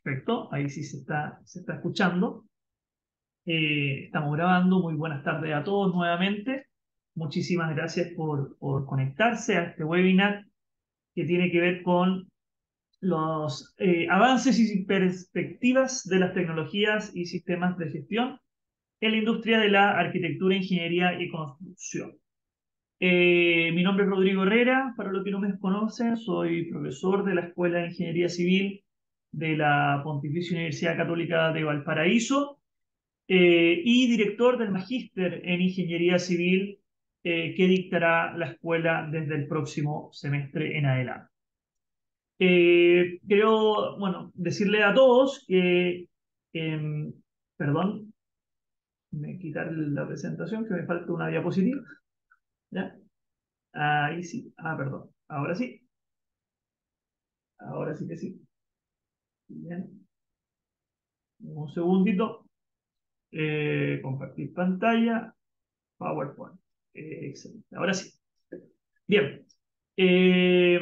Perfecto, ahí sí se está escuchando. Estamos grabando. Muy buenas tardes a todos nuevamente. Muchísimas gracias por conectarse a este webinar que tiene que ver con los avances y perspectivas de las tecnologías y sistemas de gestión en la industria de la arquitectura, ingeniería y construcción. Mi nombre es Rodrigo Herrera, para los que no me conocen, soy profesor de la Escuela de Ingeniería Civil de la Pontificia Universidad Católica de Valparaíso y director del Magíster en Ingeniería Civil que dictará la escuela desde el próximo semestre en adelante. Quiero, bueno, decirle a todos que, em, perdón, me quitar la presentación, que me falta una diapositiva. ¿Ya? Ahí sí. Perdón. Ahora sí que sí. Bien. Un segundito. Compartir pantalla. PowerPoint. Excelente. Ahora sí. Bien. Eh,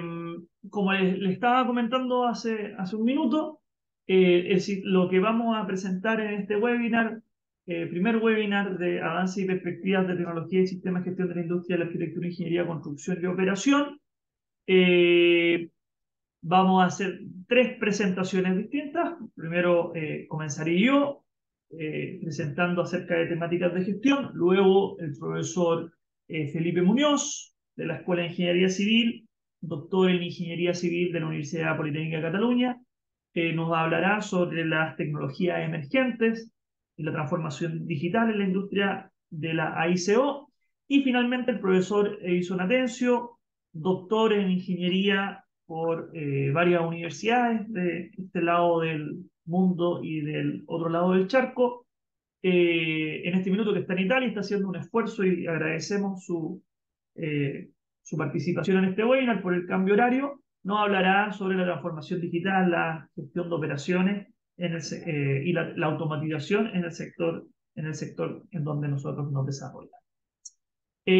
Como les estaba comentando hace un minuto, es decir, lo que vamos a presentar en este webinar, primer webinar de avance y perspectivas de tecnología y sistemas de gestión de la industria de la arquitectura, ingeniería, construcción y operación. Vamos a hacer tres presentaciones distintas. Primero comenzaré yo presentando acerca de temáticas de gestión. Luego el profesor Felipe Muñoz, de la Escuela de Ingeniería Civil, doctor en Ingeniería Civil de la Universidad Politécnica de Cataluña, nos hablará sobre las tecnologías emergentes y la transformación digital en la industria de la AICO. Y finalmente el profesor Edison Atencio, doctor en Ingeniería por varias universidades de este lado del mundo y del otro lado del charco. En este minuto que está en Italia, está haciendo un esfuerzo y agradecemos su participación en este webinar por el cambio horario. Nos hablará sobre la transformación digital, la gestión de operaciones y la automatización en el sector en donde nosotros nos desarrollamos.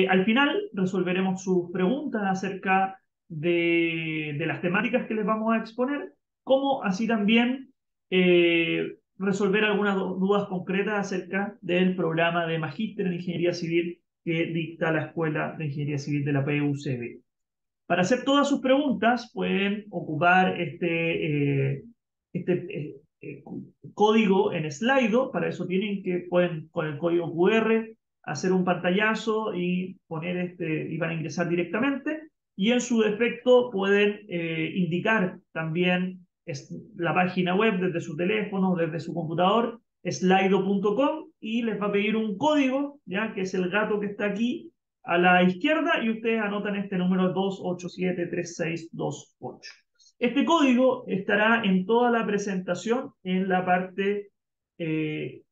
Al final resolveremos sus preguntas acerca de las temáticas que les vamos a exponer, como así también resolver algunas dudas concretas acerca del programa de Magíster en Ingeniería Civil que dicta la Escuela de Ingeniería Civil de la PUCB. Para hacer todas sus preguntas pueden ocupar este código en Slido. Para eso pueden con el código QR hacer un pantallazo y y van a ingresar directamente. Y en su defecto pueden indicar también la página web desde su teléfono, desde su computador, slido.com, y les va a pedir un código, ya que es el gato que está aquí a la izquierda, y ustedes anotan este número 2873628. Este código estará en toda la presentación en la parte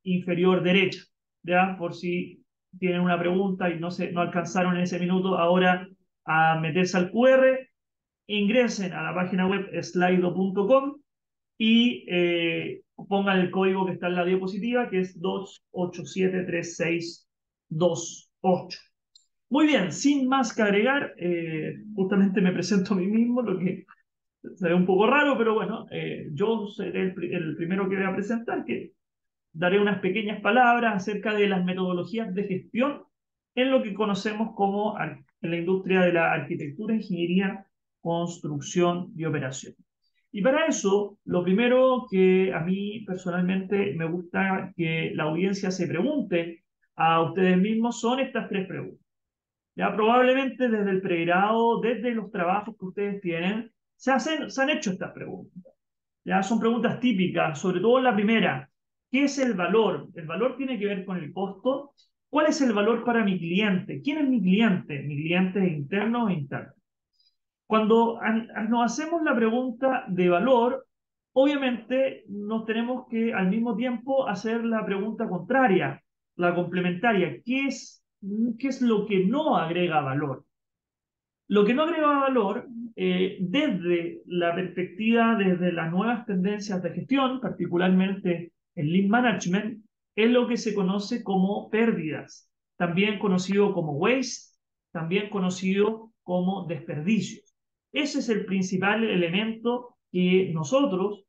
inferior derecha, ¿ya? Por si tienen una pregunta y no alcanzaron en ese minuto ahora a meterse al QR, ingresen a la página web slido.com y pongan el código que está en la diapositiva, que es 2873628. Muy bien, sin más que agregar, justamente me presento a mí mismo, lo que se ve un poco raro, pero bueno, yo seré el primero que voy a presentar, que daré unas pequeñas palabras acerca de las metodologías de gestión en lo que conocemos como en la industria de la arquitectura, ingeniería, construcción y operación. Y para eso, lo primero que a mí personalmente me gusta que la audiencia se pregunte a ustedes mismos son estas tres preguntas. Ya probablemente desde el pregrado, desde los trabajos que ustedes tienen, se han hecho estas preguntas. Ya son preguntas típicas, sobre todo la primera. ¿Qué es el valor? El valor tiene que ver con el costo. ¿Cuál es el valor para mi cliente? ¿Quién es mi cliente? Mi cliente es interno o interno. Cuando nos hacemos la pregunta de valor, obviamente nos tenemos que al mismo tiempo hacer la pregunta contraria, la complementaria. ¿Qué es lo que no agrega valor? Lo que no agrega valor, desde la perspectiva, desde las nuevas tendencias de gestión, particularmente el Lean Management, es lo que se conoce como pérdidas, también conocido como waste, también conocido como desperdicios. Ese es el principal elemento que nosotros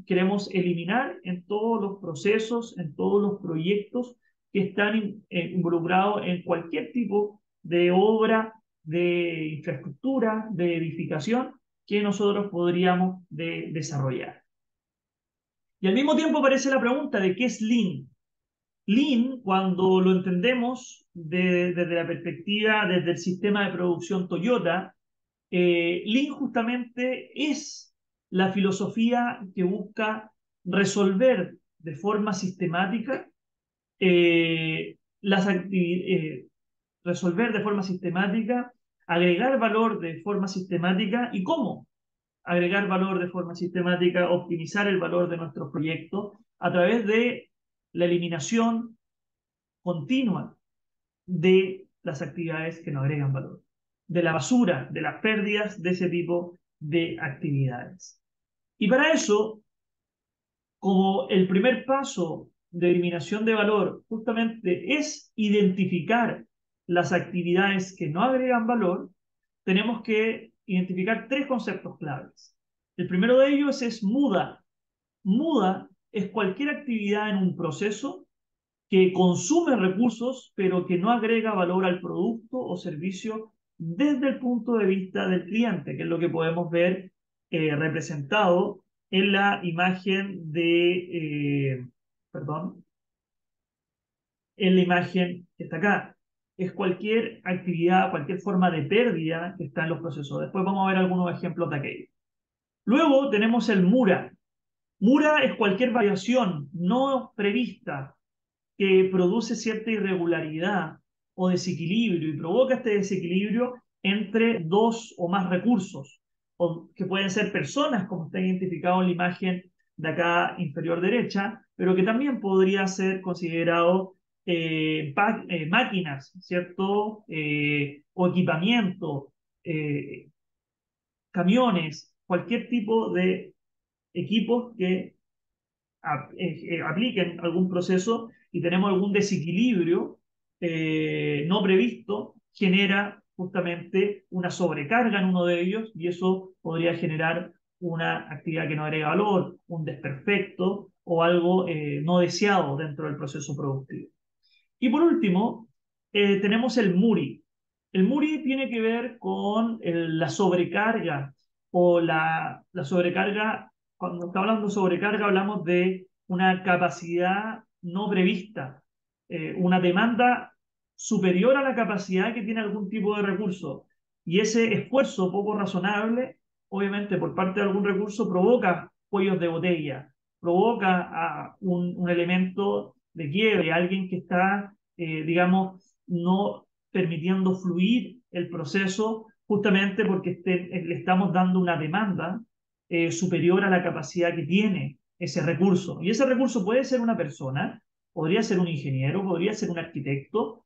queremos eliminar en todos los procesos, en todos los proyectos que están involucrados en cualquier tipo de obra, de infraestructura, de edificación que nosotros podríamos desarrollar. Y al mismo tiempo aparece la pregunta de qué es Lean. Lean, cuando lo entendemos desde la perspectiva, desde el sistema de producción Toyota, Lean justamente es la filosofía que busca resolver de forma sistemática las actividades, resolver de forma sistemática, agregar valor de forma sistemática y cómo agregar valor de forma sistemática, optimizar el valor de nuestros proyectos a través de la eliminación continua de las actividades que no agregan valor, de la basura, de las pérdidas de ese tipo de actividades. Y para eso, como el primer paso de eliminación de valor justamente es identificar las actividades que no agregan valor, tenemos que identificar tres conceptos claves. El primero de ellos es muda. Muda es cualquier actividad en un proceso que consume recursos, pero que no agrega valor al producto o servicio desde el punto de vista del cliente, que es lo que podemos ver representado en la imagen perdón, en la imagen que está acá. Es cualquier actividad, cualquier forma de pérdida que está en los procesos. Después vamos a ver algunos ejemplos de aquello. Luego tenemos el Mura. Mura es cualquier variación no prevista que produce cierta irregularidad o desequilibrio y provoca este desequilibrio entre dos o más recursos, o que pueden ser personas, como está identificado en la imagen de acá inferior derecha, pero que también podría ser considerado máquinas, ¿cierto? O equipamiento, eh, camiones, cualquier tipo de equipos que apliquen algún proceso y tenemos algún desequilibrio no previsto, genera justamente una sobrecarga en uno de ellos y eso podría generar una actividad que no agrega valor, un desperfecto o algo no deseado dentro del proceso productivo. Y por último, tenemos el MURI. El MURI tiene que ver con la sobrecarga o la sobrecarga. Cuando está hablando de sobrecarga, hablamos de una capacidad no prevista, una demanda superior a la capacidad que tiene algún tipo de recurso. Y ese esfuerzo poco razonable, obviamente por parte de algún recurso, provoca cuellos de botella, provoca un elemento de quiebre, alguien que está, digamos, no permitiendo fluir el proceso justamente porque le estamos dando una demanda superior a la capacidad que tiene ese recurso. Y ese recurso puede ser una persona, podría ser un ingeniero, podría ser un arquitecto,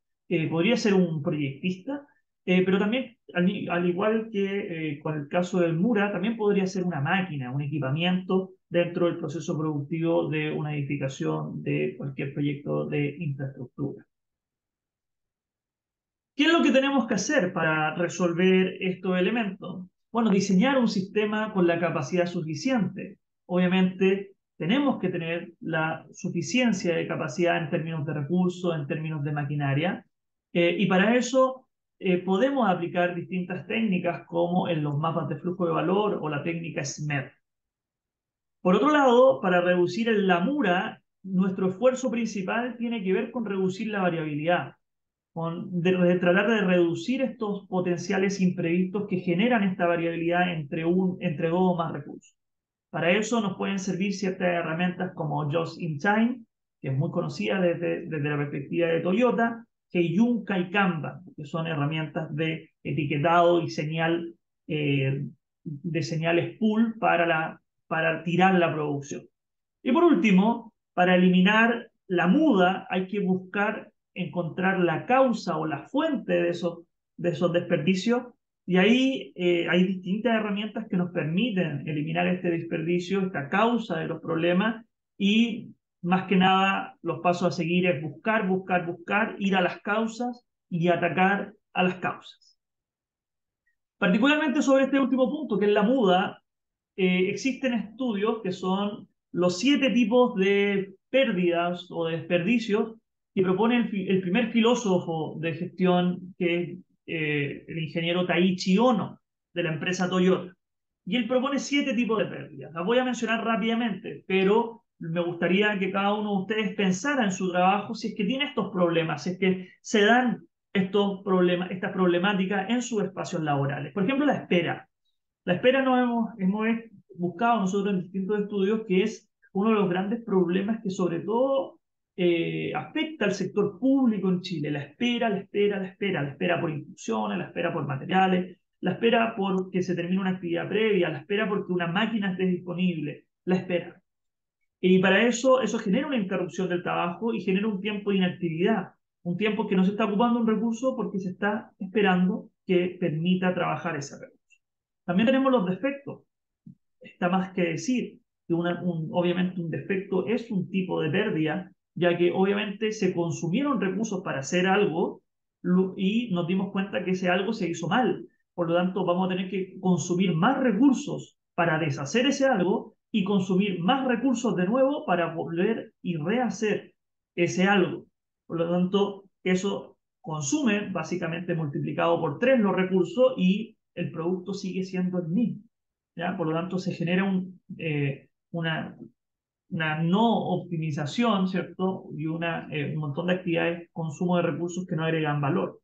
podría ser un proyectista, pero también, al igual que con el caso del Mura, también podría ser una máquina, un equipamiento dentro del proceso productivo de una edificación, de cualquier proyecto de infraestructura. ¿Qué es lo que tenemos que hacer para resolver estos elementos? Bueno, diseñar un sistema con la capacidad suficiente. Obviamente, tenemos que tener la suficiencia de capacidad en términos de recursos, en términos de maquinaria, y para eso podemos aplicar distintas técnicas como en los mapas de flujo de valor o la técnica SMED. Por otro lado, para reducir el Lamura, nuestro esfuerzo principal tiene que ver con reducir la variabilidad, de tratar de reducir estos potenciales imprevistos que generan esta variabilidad entre dos o más recursos. Para eso nos pueden servir ciertas herramientas como Just in Time, que es muy conocida desde la perspectiva de Toyota, Heiyunka y Kanban, que son herramientas de etiquetado y de señales pool para tirar la producción. Y por último, para eliminar la muda hay que buscar encontrar la causa o la fuente de esos desperdicios y ahí hay distintas herramientas que nos permiten eliminar este desperdicio, esta causa de los problemas y más que nada los pasos a seguir es buscar, buscar, buscar, ir a las causas y atacar a las causas. Particularmente sobre este último punto, que es la muda, existen estudios que son los 7 tipos de pérdidas o de desperdicios que propone el primer filósofo de gestión, que es el ingeniero Taiichi Ohno, de la empresa Toyota. Y él propone 7 tipos de pérdidas. Las voy a mencionar rápidamente, pero me gustaría que cada uno de ustedes pensara en su trabajo si es que tiene estos problemas, si es que se dan estas problemáticas en sus espacios laborales. Por ejemplo, la espera. La espera hemos buscado nosotros en distintos estudios que es uno de los grandes problemas que sobre todo afecta al sector público en Chile. La espera, la espera, la espera, la espera por instrucciones, la espera por materiales, la espera por que se termine una actividad previa, la espera porque una máquina esté disponible, la espera. Y para eso genera una interrupción del trabajo y genera un tiempo de inactividad, un tiempo que no se está ocupando un recurso porque se está esperando que permita trabajar ese recurso. También tenemos los defectos. Está más que decir que obviamente un defecto es un tipo de pérdida, ya que obviamente se consumieron recursos para hacer algo y nos dimos cuenta que ese algo se hizo mal. Por lo tanto, vamos a tener que consumir más recursos para deshacer ese algo y consumir más recursos de nuevo para volver y rehacer ese algo. Por lo tanto, eso consume básicamente multiplicado por 3 los recursos y el producto sigue siendo el mismo. ¿Ya? Por lo tanto, se genera una no optimización, ¿cierto? Y un montón de actividades, consumo de recursos que no agregan valor.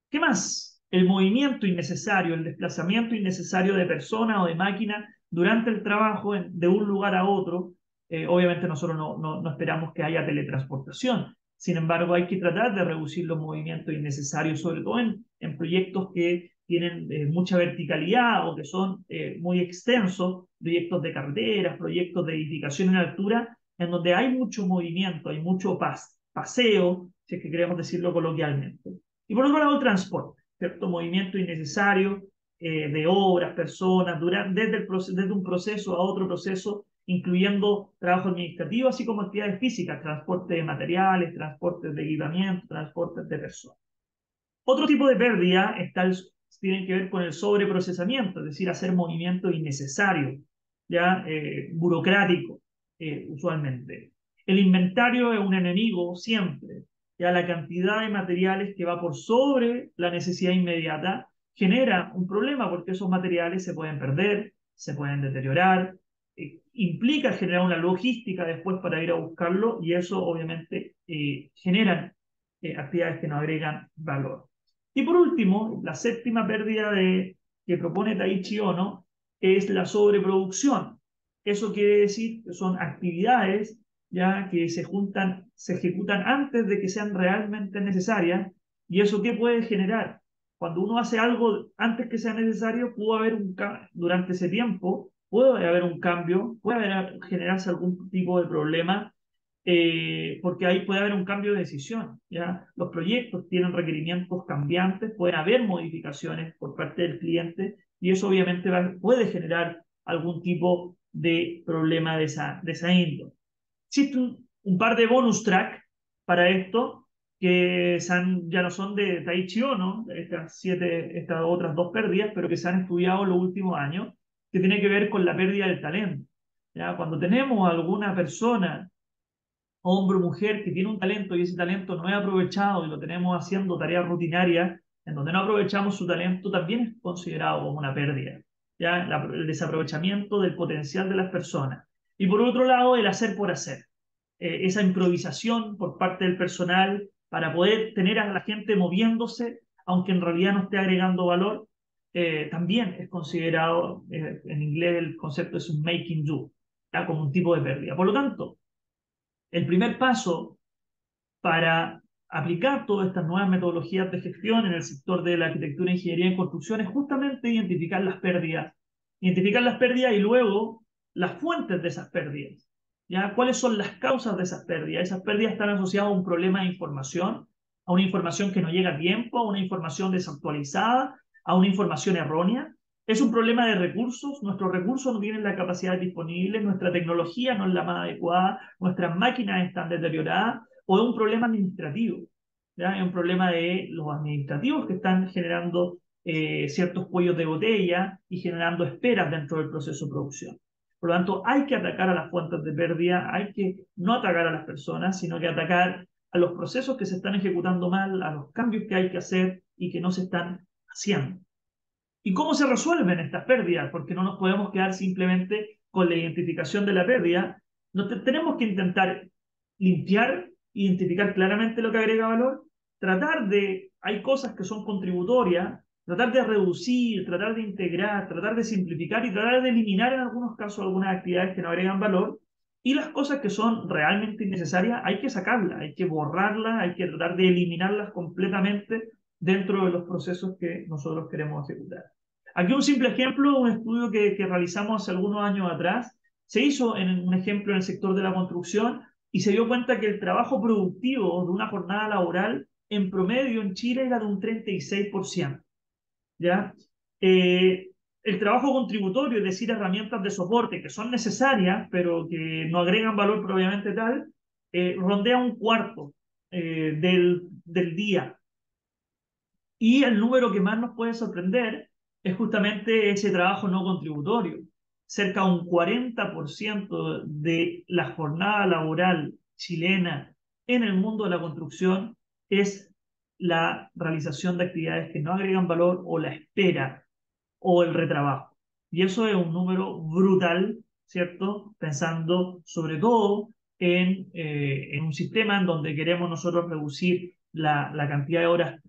¿Qué más? El movimiento innecesario, el desplazamiento innecesario de persona o de máquina durante el trabajo de un lugar a otro. Obviamente nosotros no esperamos que haya teletransportación. Sin embargo, hay que tratar de reducir los movimientos innecesarios, sobre todo en proyectos que tienen mucha verticalidad o que son muy extensos, proyectos de carreteras, proyectos de edificación en altura, en donde hay mucho movimiento, hay mucho paseo, si es que queremos decirlo coloquialmente. Y por otro lado, el transporte, ¿cierto? Movimiento innecesario de obras, personas, desde un proceso a otro proceso, incluyendo trabajo administrativo, así como actividades físicas, transporte de materiales, transporte de equipamiento, transporte de personas. Otro tipo de pérdida tiene que ver con el sobreprocesamiento, es decir, hacer movimientos innecesarios, ya burocrático, usualmente. El inventario es un enemigo siempre. Ya la cantidad de materiales que va por sobre la necesidad inmediata genera un problema porque esos materiales se pueden perder, se pueden deteriorar, implica generar una logística después para ir a buscarlo y eso obviamente genera actividades que no agregan valor. Y por último, la séptima pérdida que propone Taiichi Ohno es la sobreproducción. Eso quiere decir que son actividades ya que se ejecutan antes de que sean realmente necesarias. ¿Y eso qué puede generar? Cuando uno hace algo antes que sea necesario, durante ese tiempo, puede haber un cambio, generarse algún tipo de problema porque ahí puede haber un cambio de decisión. ¿Ya? Los proyectos tienen requerimientos cambiantes, pueden haber modificaciones por parte del cliente y eso obviamente puede generar algún tipo de problema de esa índole. Existe un par de bonus track para esto que ya no son de Taiichi Ohno, estas otras 2 pérdidas, pero que se han estudiado en los últimos años, que tiene que ver con la pérdida del talento. ¿Ya? Cuando tenemos alguna persona hombre o mujer que tiene un talento y ese talento no es aprovechado y lo tenemos haciendo tareas rutinarias en donde no aprovechamos su talento, también es considerado como una pérdida, ¿ya? El desaprovechamiento del potencial de las personas. Y por otro lado, el hacer por hacer. Esa improvisación por parte del personal para poder tener a la gente moviéndose, aunque en realidad no esté agregando valor, también es considerado, en inglés el concepto es un making do, ¿ya? Como un tipo de pérdida. Por lo tanto, el primer paso para aplicar todas estas nuevas metodologías de gestión en el sector de la arquitectura, ingeniería y construcción es justamente identificar las pérdidas y luego las fuentes de esas pérdidas. ¿Ya? ¿Cuáles son las causas de esas pérdidas? Esas pérdidas están asociadas a un problema de información, a una información que no llega a tiempo, a una información desactualizada, a una información errónea. Es un problema de recursos, nuestros recursos no tienen la capacidad disponible, nuestra tecnología no es la más adecuada, nuestras máquinas están deterioradas, o es un problema administrativo. ¿Ya? Es un problema de los administrativos que están generando ciertos cuellos de botella y generando esperas dentro del proceso de producción. Por lo tanto, hay que atacar a las fuentes de pérdida, hay que no atacar a las personas, sino que atacar a los procesos que se están ejecutando mal, a los cambios que hay que hacer y que no se están haciendo. ¿Y cómo se resuelven estas pérdidas? Porque no nos podemos quedar simplemente con la identificación de la pérdida. Tenemos que intentar limpiar, identificar claramente lo que agrega valor, hay cosas que son contributorias, tratar de reducir, tratar de integrar, tratar de simplificar y tratar de eliminar en algunos casos algunas actividades que no agregan valor. Y las cosas que son realmente innecesarias hay que sacarlas, hay que borrarlas, hay que tratar de eliminarlas completamente dentro de los procesos que nosotros queremos ejecutar. Aquí un simple ejemplo, un estudio que realizamos hace algunos años atrás, se hizo en un ejemplo en el sector de la construcción y se dio cuenta que el trabajo productivo de una jornada laboral en promedio en Chile era de un 36%. ¿Ya? El trabajo contributorio, es decir, herramientas de soporte que son necesarias, pero que no agregan valor propiamente tal, rondea un cuarto del día. Y el número que más nos puede sorprender es justamente ese trabajo no contributorio. Cerca de un 40% de la jornada laboral chilena en el mundo de la construcción es la realización de actividades que no agregan valor o la espera o el retrabajo. Y eso es un número brutal, ¿cierto? Pensando sobre todo en un sistema en donde queremos nosotros reducir la cantidad de horas,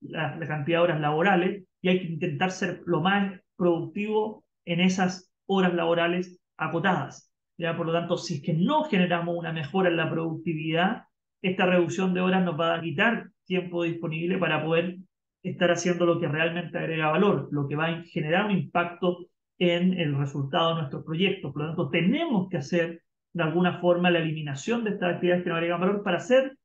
la cantidad de horas laborales y hay que intentar ser lo más productivo en esas horas laborales acotadas. ¿Ya? Por lo tanto, si es que no generamos una mejora en la productividad, esta reducción de horas nos va a quitar tiempo disponible para poder estar haciendo lo que realmente agrega valor, lo que va a generar un impacto en el resultado de nuestros proyectos. Por lo tanto, tenemos que hacer de alguna forma la eliminación de estas actividades que no agregan valor para ser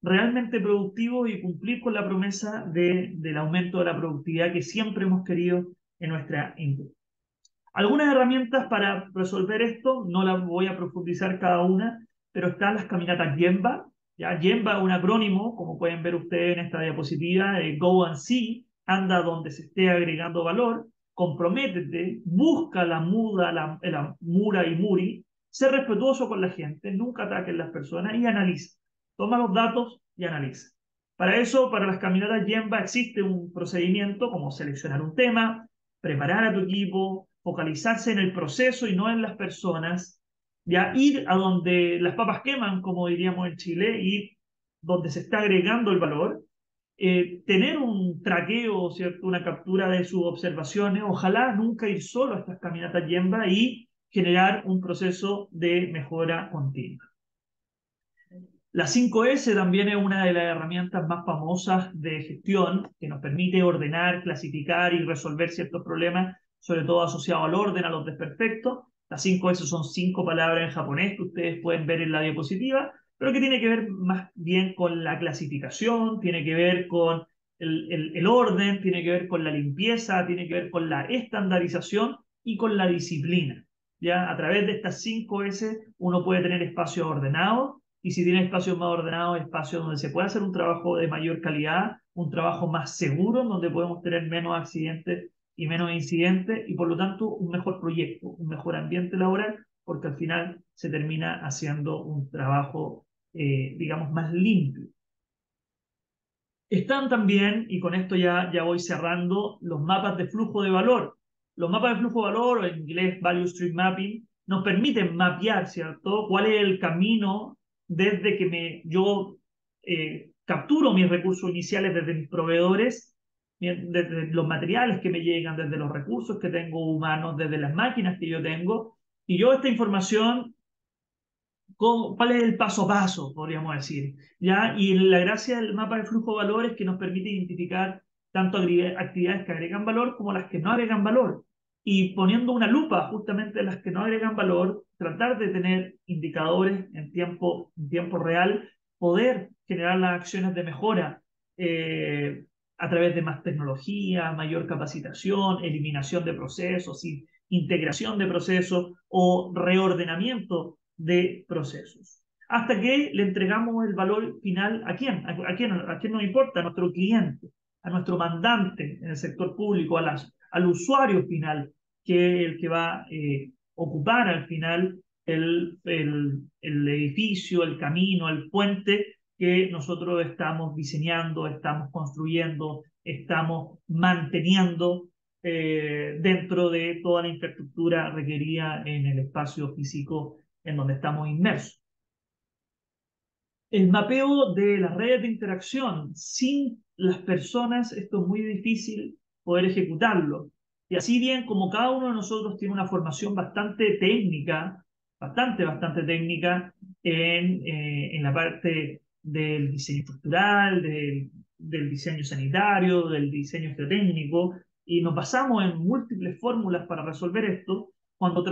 realmente productivos y cumplir con la promesa del aumento de la productividad que siempre hemos querido en nuestra industria. Algunas herramientas para resolver esto, no las voy a profundizar cada una, pero están las caminatas Gemba. ¿Ya? Gemba es un acrónimo, como pueden ver ustedes en esta diapositiva, Go and See, anda donde se esté agregando valor, comprométete, busca la mura y muri, sé respetuoso con la gente, nunca ataquen las personas y analiza. Toma los datos y analiza. Para eso, para las caminatas Gemba existe un procedimiento como seleccionar un tema, preparar a tu equipo, focalizarse en el proceso y no en las personas, ya ir a donde las papas queman, como diríamos en Chile, ir donde se está agregando el valor, tener un traqueo, ¿cierto? Una captura de sus observaciones, ojalá nunca ir solo a estas caminatas Gemba y generar un proceso de mejora continua. La 5S también es una de las herramientas más famosas de gestión que nos permite ordenar, clasificar y resolver ciertos problemas, sobre todo asociados al orden, a los desperfectos. Las 5S son 5 palabras en japonés que ustedes pueden ver en la diapositiva, pero que tiene que ver más bien con la clasificación, tiene que ver con el orden, tiene que ver con la limpieza, tiene que ver con la estandarización y con la disciplina. ¿Ya? A través de estas 5S uno puede tener espacios ordenados y si tiene espacios más ordenados, espacios donde se puede hacer un trabajo de mayor calidad, un trabajo más seguro, donde podemos tener menos accidentes y menos incidentes y por lo tanto un mejor proyecto, un mejor ambiente laboral, porque al final se termina haciendo un trabajo, digamos, más limpio. Están también, y con esto ya voy cerrando, los mapas de flujo de valor. Los mapas de flujo de valor, o en inglés Value Stream Mapping, nos permiten mapear, ¿cierto?, cuál es el camino desde que yo capturo mis recursos iniciales desde mis proveedores, desde los materiales que me llegan, desde los recursos que tengo humanos, desde las máquinas que yo tengo, y yo esta información cuál es el paso a paso, podríamos decir. ¿Ya? Y la gracia del mapa de flujo de valor es que nos permite identificar tanto actividades que agregan valor como las que no agregan valor. Y poniendo una lupa justamente en las que no agregan valor, tratar de tener indicadores en tiempo real, poder generar las acciones de mejora a través de más tecnología, mayor capacitación, eliminación de procesos, integración de procesos o reordenamiento de procesos. Hasta que le entregamos el valor final a quién, a quién nos importa, a nuestro cliente, a nuestro mandante en el sector público, al usuario final, que es el que va ocupar al final el edificio, el camino, el puente que nosotros estamos diseñando, estamos construyendo, estamos manteniendo dentro de toda la infraestructura requerida en el espacio físico en donde estamos inmersos. El mapeo de las redes de interacción, sin las personas, esto es muy difícil poder ejecutarlo. Y así bien como cada uno de nosotros tiene una formación bastante técnica, bastante técnica en la parte del diseño estructural, del diseño sanitario, del diseño geotécnico, y nos basamos en múltiples fórmulas para resolver esto. Cuando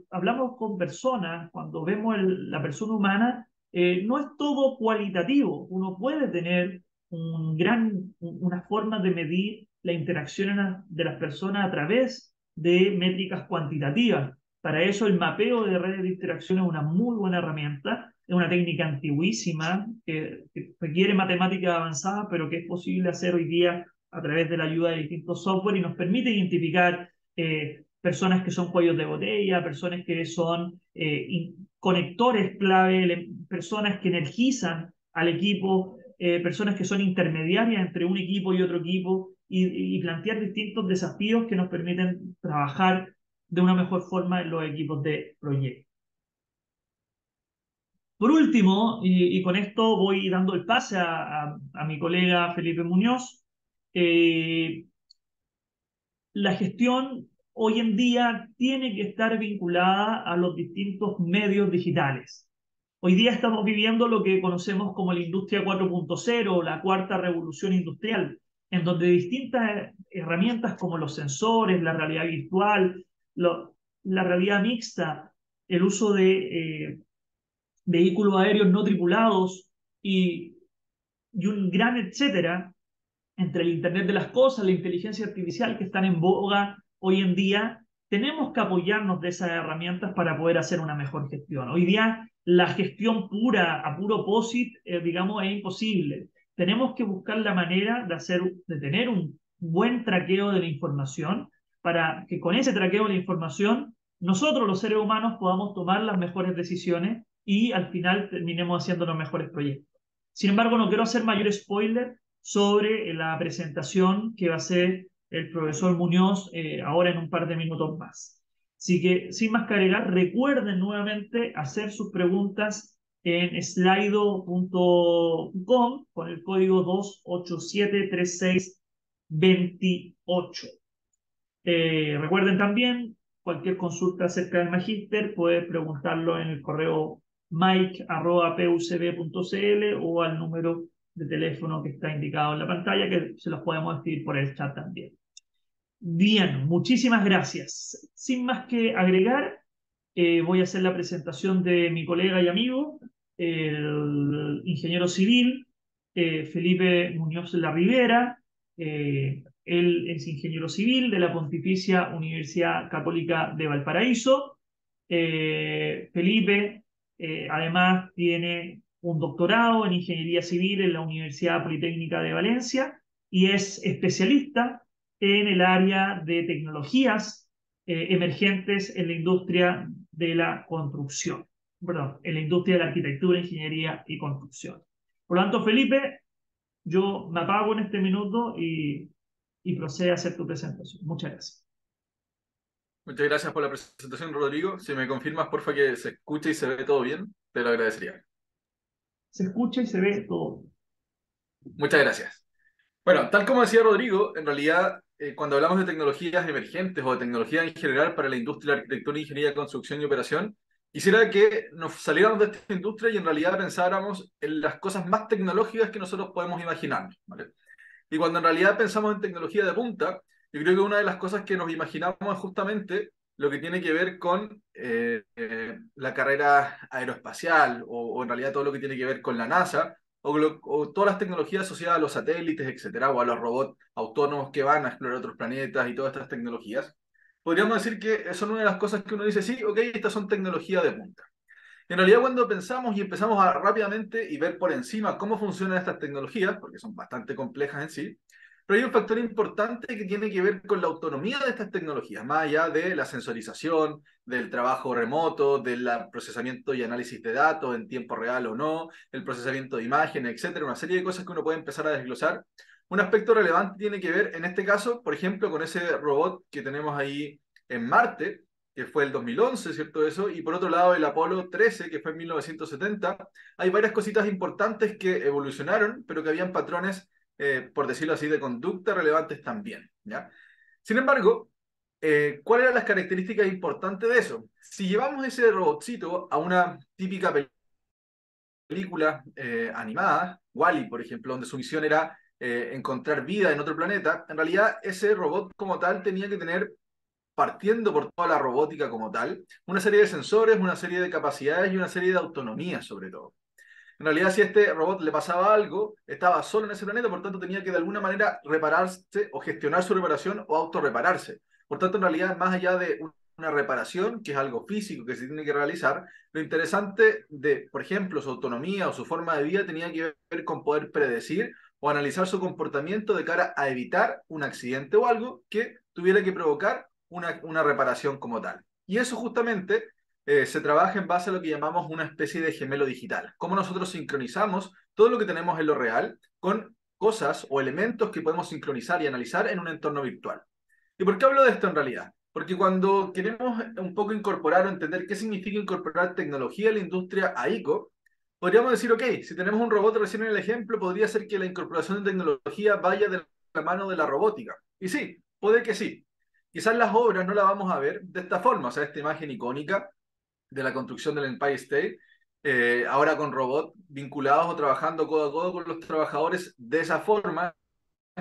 hablamos con personas, cuando vemos la persona humana, no es todo cualitativo. Uno puede tener una forma de medir la interacción de las personas a través de métricas cuantitativas. Para eso el mapeo de redes de interacción es una muy buena herramienta. Es una técnica antiguísima que requiere matemáticas avanzadas, pero que es posible hacer hoy día a través de la ayuda de distintos software y nos permite identificar personas que son cuellos de botella, personas que son conectores clave, personas que energizan al equipo, personas que son intermediarias entre un equipo y otro equipo y plantear distintos desafíos que nos permiten trabajar de una mejor forma en los equipos de proyecto. Por último, y con esto voy dando el pase a mi colega Felipe Muñoz, la gestión hoy en día tiene que estar vinculada a los distintos medios digitales. Hoy día estamos viviendo lo que conocemos como la industria 4.0, la cuarta revolución industrial, en donde distintas herramientas como los sensores, la realidad virtual, la realidad mixta, el uso de vehículos aéreos no tripulados y un gran etcétera, entre el Internet de las Cosas, la inteligencia artificial que están en boga hoy en día, tenemos que apoyarnos de esas herramientas para poder hacer una mejor gestión. Hoy día la gestión pura, a puro POSIT, digamos, es imposible. Tenemos que buscar la manera de tener un buen traqueo de la información para que con ese traqueo de la información nosotros los seres humanos podamos tomar las mejores decisiones y al final terminemos haciendo los mejores proyectos. Sin embargo, no quiero hacer mayor spoiler sobre la presentación que va a hacer el profesor Muñoz ahora en un par de minutos más. Así que, sin más que agregar, recuerden nuevamente hacer sus preguntas en slido.com con el código 2873628. Recuerden también, cualquier consulta acerca del magíster puede preguntarlo en el correo mike@pucb.cl o al número de teléfono que está indicado en la pantalla, que se los podemos escribir por el chat también. Bien, muchísimas gracias. Sin más que agregar, voy a hacer la presentación de mi colega y amigo, el ingeniero civil Felipe Muñoz La Rivera. Él es ingeniero civil de la Pontificia Universidad Católica de Valparaíso. Felipe, además, tiene un doctorado en ingeniería civil en la Universidad Politécnica de Valencia y es especialista en el área de tecnologías emergentes en la industria de la construcción, perdón, en la industria de la arquitectura, ingeniería y construcción. Por lo tanto, Felipe, yo me apago en este minuto y procede a hacer tu presentación. Muchas gracias. Muchas gracias por la presentación, Rodrigo. Si me confirmas, porfa, que se escucha y se ve todo bien, te lo agradecería. Se escucha y se ve todo. Muchas gracias. Bueno, tal como decía Rodrigo, en realidad, cuando hablamos de tecnologías emergentes o de tecnología en general para la industria de la arquitectura, ingeniería, construcción y operación, quisiera que nos saliéramos de esta industria y en realidad pensáramos en las cosas más tecnológicas que nosotros podemos imaginarnos, ¿vale? Y cuando en realidad pensamos en tecnología de punta, yo creo que una de las cosas que nos imaginamos es justamente lo que tiene que ver con la carrera aeroespacial o en realidad todo lo que tiene que ver con la NASA o todas las tecnologías asociadas a los satélites, etcétera, o a los robots autónomos que van a explorar otros planetas y todas estas tecnologías. Podríamos decir que son una de las cosas que uno dice, sí, ok, estas son tecnologías de punta. En realidad, cuando pensamos y empezamos a rápidamente y ver por encima cómo funcionan estas tecnologías, porque son bastante complejas en sí, Pero hay un factor importante que tiene que ver con la autonomía de estas tecnologías, más allá de la sensorización, del trabajo remoto, del procesamiento y análisis de datos en tiempo real o no, el procesamiento de imágenes, etcétera, una serie de cosas que uno puede empezar a desglosar. Un aspecto relevante tiene que ver, en este caso, por ejemplo, con ese robot que tenemos ahí en Marte, que fue el 2011, ¿cierto? Eso, y por otro lado el Apolo 13, que fue en 1970. Hay varias cositas importantes que evolucionaron, pero que habían patrones, por decirlo así, de conducta relevantes también, ¿ya? Sin embargo, ¿cuáles eran las características importantes de eso? Si llevamos ese robotcito a una típica película animada, Wall-E, por ejemplo, donde su misión era encontrar vida en otro planeta, en realidad ese robot como tal tenía que tener, partiendo por toda la robótica como tal, una serie de sensores, una serie de capacidades y una serie de autonomía sobre todo. En realidad, si a este robot le pasaba algo, estaba solo en ese planeta, por tanto tenía que de alguna manera repararse o gestionar su reparación o autorrepararse. Por tanto, en realidad, más allá de una reparación, que es algo físico que se tiene que realizar, lo interesante de, por ejemplo, su autonomía o su forma de vida tenía que ver con poder predecir o analizar su comportamiento de cara a evitar un accidente o algo que tuviera que provocar una reparación como tal. Y eso justamente se trabaja en base a lo que llamamos una especie de gemelo digital. Cómo nosotros sincronizamos todo lo que tenemos en lo real con cosas o elementos que podemos sincronizar y analizar en un entorno virtual. ¿Y por qué hablo de esto en realidad? Porque cuando queremos un poco incorporar o entender qué significa incorporar tecnología a la industria a ICO, podríamos decir, ok, si tenemos un robot recién en el ejemplo, podría ser que la incorporación de tecnología vaya de la mano de la robótica. Y sí, puede que sí. Quizás las obras no las vamos a ver de esta forma, o sea, esta imagen icónica de la construcción del Empire State, ahora con robots vinculados o trabajando codo a codo con los trabajadores de esa forma,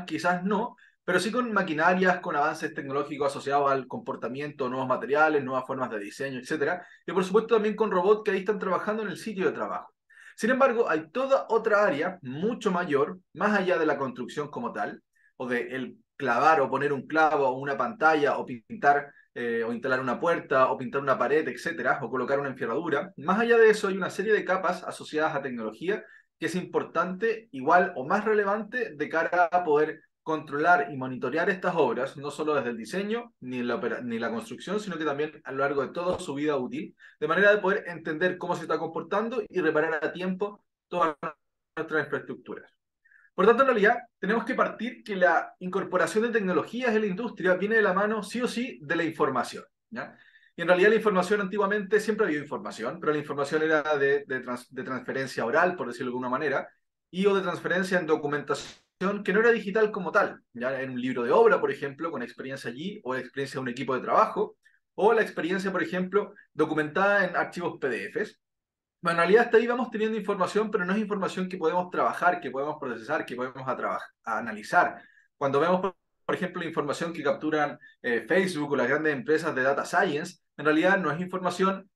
quizás no, pero sí con maquinarias, con avances tecnológicos asociados al comportamiento, nuevos materiales, nuevas formas de diseño, etcétera. Y por supuesto también con robots que ahí están trabajando en el sitio de trabajo. Sin embargo, hay toda otra área mucho mayor, más allá de la construcción como tal, o de el clavar o poner un clavo o una pantalla o pintar o instalar una puerta o pintar una pared, etcétera, o colocar una enferradura. Más allá de eso hay una serie de capas asociadas a tecnología que es importante, igual o más relevante, de cara a poder controlar y monitorear estas obras, no solo desde el diseño ni la construcción, sino que también a lo largo de toda su vida útil, de manera de poder entender cómo se está comportando y reparar a tiempo todas nuestras infraestructuras. Por tanto, en realidad, tenemos que partir que la incorporación de tecnologías en la industria viene de la mano, sí o sí, de la información, ¿ya? Y en realidad la información antiguamente siempre había información, pero la información era de transferencia oral, por decirlo de alguna manera, y o de transferencia en documentación que no era digital como tal, ya en un libro de obra, por ejemplo, con experiencia allí, o la experiencia de un equipo de trabajo, o la experiencia, por ejemplo, documentada en archivos PDFs. Bueno, en realidad hasta ahí vamos teniendo información, pero no es información que podemos trabajar, que podemos procesar, que podemos a analizar. Cuando vemos, por ejemplo, la información que capturan Facebook o las grandes empresas de data science, en realidad no es información,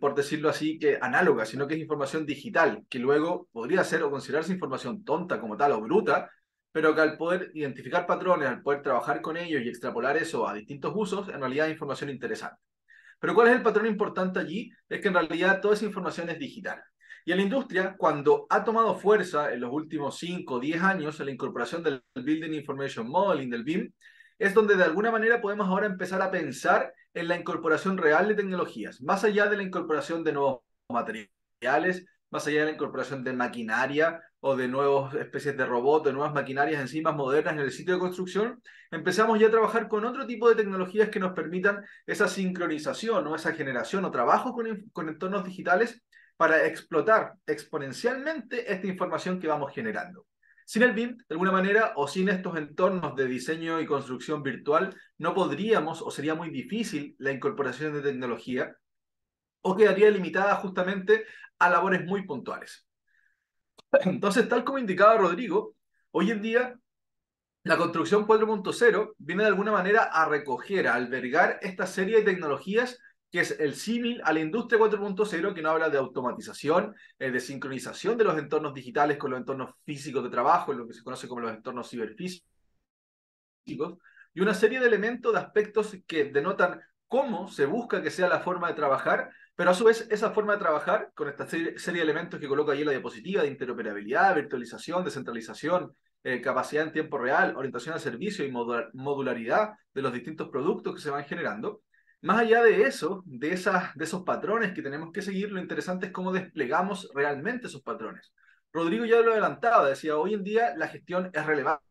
por decirlo así, que análoga, sino que es información digital, que luego podría ser o considerarse información tonta como tal o bruta, pero que al poder identificar patrones, al poder trabajar con ellos y extrapolar eso a distintos usos, en realidad es información interesante. Pero ¿cuál es el patrón importante allí? Es que en realidad toda esa información es digital. Y en la industria, cuando ha tomado fuerza en los últimos 5 o 10 años en la incorporación del Building Information Modeling, del BIM, es donde de alguna manera podemos ahora empezar a pensar en la incorporación real de tecnologías, más allá de la incorporación de nuevos materiales, más allá de la incorporación de maquinaria o de nuevas especies de robots, de nuevas maquinarias en sí más modernas en el sitio de construcción, empezamos ya a trabajar con otro tipo de tecnologías que nos permitan esa sincronización o esa generación o trabajo con entornos digitales para explotar exponencialmente esta información que vamos generando. Sin el BIM, de alguna manera, o sin estos entornos de diseño y construcción virtual, no podríamos o sería muy difícil la incorporación de tecnología o quedaría limitada justamente a labores muy puntuales. Entonces, tal como indicaba Rodrigo, hoy en día la construcción 4.0 viene de alguna manera a recoger, a albergar esta serie de tecnologías que es el símil a la industria 4.0, que no habla de automatización, de sincronización de los entornos digitales con los entornos físicos de trabajo, lo que se conoce como los entornos ciberfísicos, y una serie de elementos, de aspectos que denotan cómo se busca que sea la forma de trabajar, pero a su vez esa forma de trabajar, con esta serie de elementos que coloco ahí en la diapositiva, de interoperabilidad, virtualización, descentralización, capacidad en tiempo real, orientación al servicio y modularidad de los distintos productos que se van generando. Más allá de eso, de esos patrones que tenemos que seguir, lo interesante es cómo desplegamos realmente esos patrones. Rodrigo ya lo adelantaba, decía, hoy en día la gestión es relevante,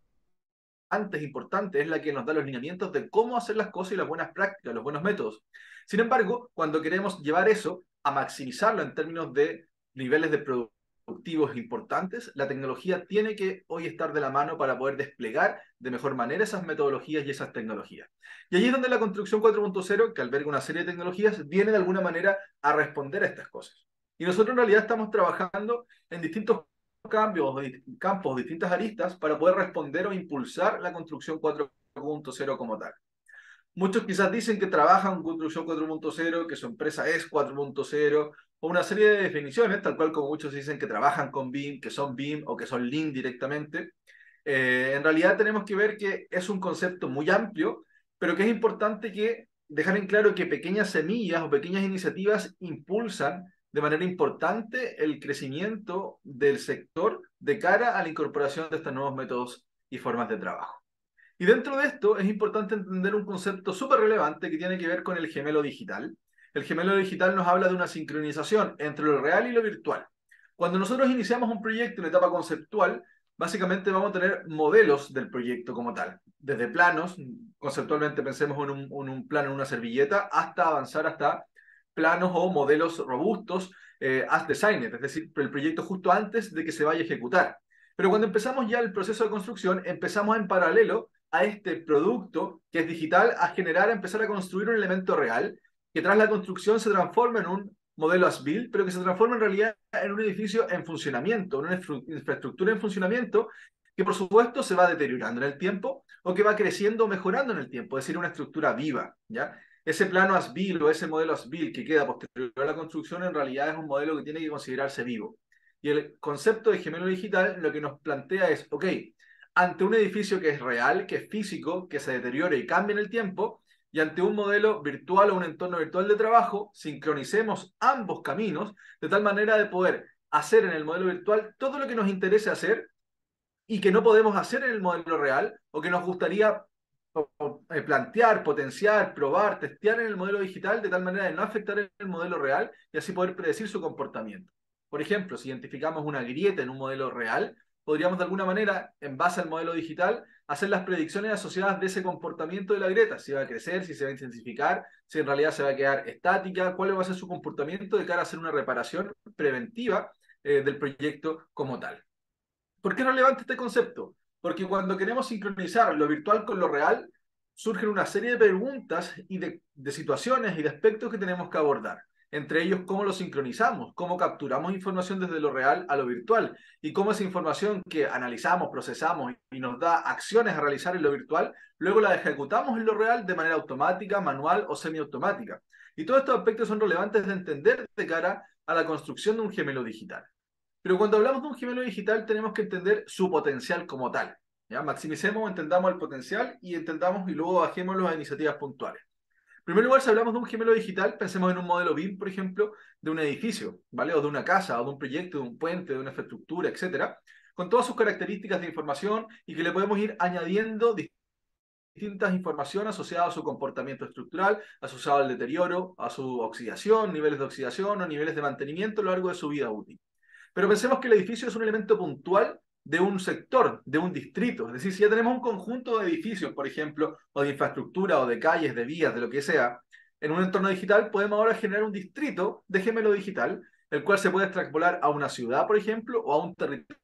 es importante, es la que nos da los lineamientos de cómo hacer las cosas y las buenas prácticas, los buenos métodos. Sin embargo, cuando queremos llevar eso a maximizarlo en términos de niveles de productivos importantes, la tecnología tiene que hoy estar de la mano para poder desplegar de mejor manera esas metodologías y esas tecnologías. Y allí es donde la construcción 4.0, que alberga una serie de tecnologías, viene de alguna manera a responder a estas cosas. Y nosotros en realidad estamos trabajando en distintos cambios, campos, distintas aristas para poder responder o impulsar la construcción 4.0 como tal. Muchos quizás dicen que trabajan en construcción 4.0, que su empresa es 4.0, o una serie de definiciones, tal cual como muchos dicen que trabajan con BIM, que son BIM o que son Lean directamente. En realidad tenemos que ver que es un concepto muy amplio, pero que es importante que dejar en claro que pequeñas semillas o pequeñas iniciativas impulsan de manera importante el crecimiento del sector de cara a la incorporación de estos nuevos métodos y formas de trabajo. Y dentro de esto es importante entender un concepto súper relevante que tiene que ver con el gemelo digital. El gemelo digital nos habla de una sincronización entre lo real y lo virtual. Cuando nosotros iniciamos un proyecto en etapa conceptual, básicamente vamos a tener modelos del proyecto como tal. Desde planos, conceptualmente pensemos en un plano en una servilleta, hasta avanzar hasta planos o modelos robustos, as designed, es decir, el proyecto justo antes de que se vaya a ejecutar. Pero cuando empezamos ya el proceso de construcción, empezamos en paralelo a este producto que es digital a generar, a empezar a construir un elemento real que tras la construcción se transforma en un modelo as-built, pero que se transforma en realidad en un edificio en funcionamiento, en una infraestructura en funcionamiento que por supuesto se va deteriorando en el tiempo o que va creciendo o mejorando en el tiempo, es decir, una estructura viva, ¿ya? Ese plano as-built o ese modelo as-built que queda posterior a la construcción en realidad es un modelo que tiene que considerarse vivo. Y el concepto de gemelo digital lo que nos plantea es, ok, ante un edificio que es real, que es físico, que se deteriora y cambia en el tiempo, y ante un modelo virtual o un entorno virtual de trabajo, sincronicemos ambos caminos de tal manera de poder hacer en el modelo virtual todo lo que nos interese hacer y que no podemos hacer en el modelo real o que nos gustaría plantear, potenciar, probar, testear en el modelo digital de tal manera de no afectar el modelo real y así poder predecir su comportamiento. Por ejemplo, si identificamos una grieta en un modelo real, podríamos de alguna manera, en base al modelo digital, hacer las predicciones asociadas de ese comportamiento de la grieta, si va a crecer, si se va a intensificar, si en realidad se va a quedar estática, cuál va a ser su comportamiento de cara a hacer una reparación preventiva del proyecto como tal. ¿Por qué es relevante este concepto? Porque cuando queremos sincronizar lo virtual con lo real, surgen una serie de preguntas y de situaciones y de aspectos que tenemos que abordar. Entre ellos, cómo lo sincronizamos, cómo capturamos información desde lo real a lo virtual y cómo esa información que analizamos, procesamos y nos da acciones a realizar en lo virtual, luego la ejecutamos en lo real de manera automática, manual o semiautomática. Y todos estos aspectos son relevantes de entender de cara a la construcción de un gemelo digital. Pero cuando hablamos de un gemelo digital tenemos que entender su potencial como tal. ¿Ya? Maximicemos, entendamos el potencial y entendamos y luego bajémoslo a iniciativas puntuales. En primer lugar, si hablamos de un gemelo digital, pensemos en un modelo BIM, por ejemplo, de un edificio, ¿vale? O de una casa, o de un proyecto, de un puente, de una infraestructura, etcétera, con todas sus características de información y que le podemos ir añadiendo distintas informaciones asociadas a su comportamiento estructural, asociado al deterioro, a su oxidación, niveles de oxidación o niveles de mantenimiento a lo largo de su vida útil. Pero pensemos que el edificio es un elemento puntual de un sector, de un distrito. Es decir, si ya tenemos un conjunto de edificios, por ejemplo, o de infraestructura, o de calles, de vías, de lo que sea, en un entorno digital podemos ahora generar un distrito de gemelo digital, el cual se puede extrapolar a una ciudad, por ejemplo, o a un territorio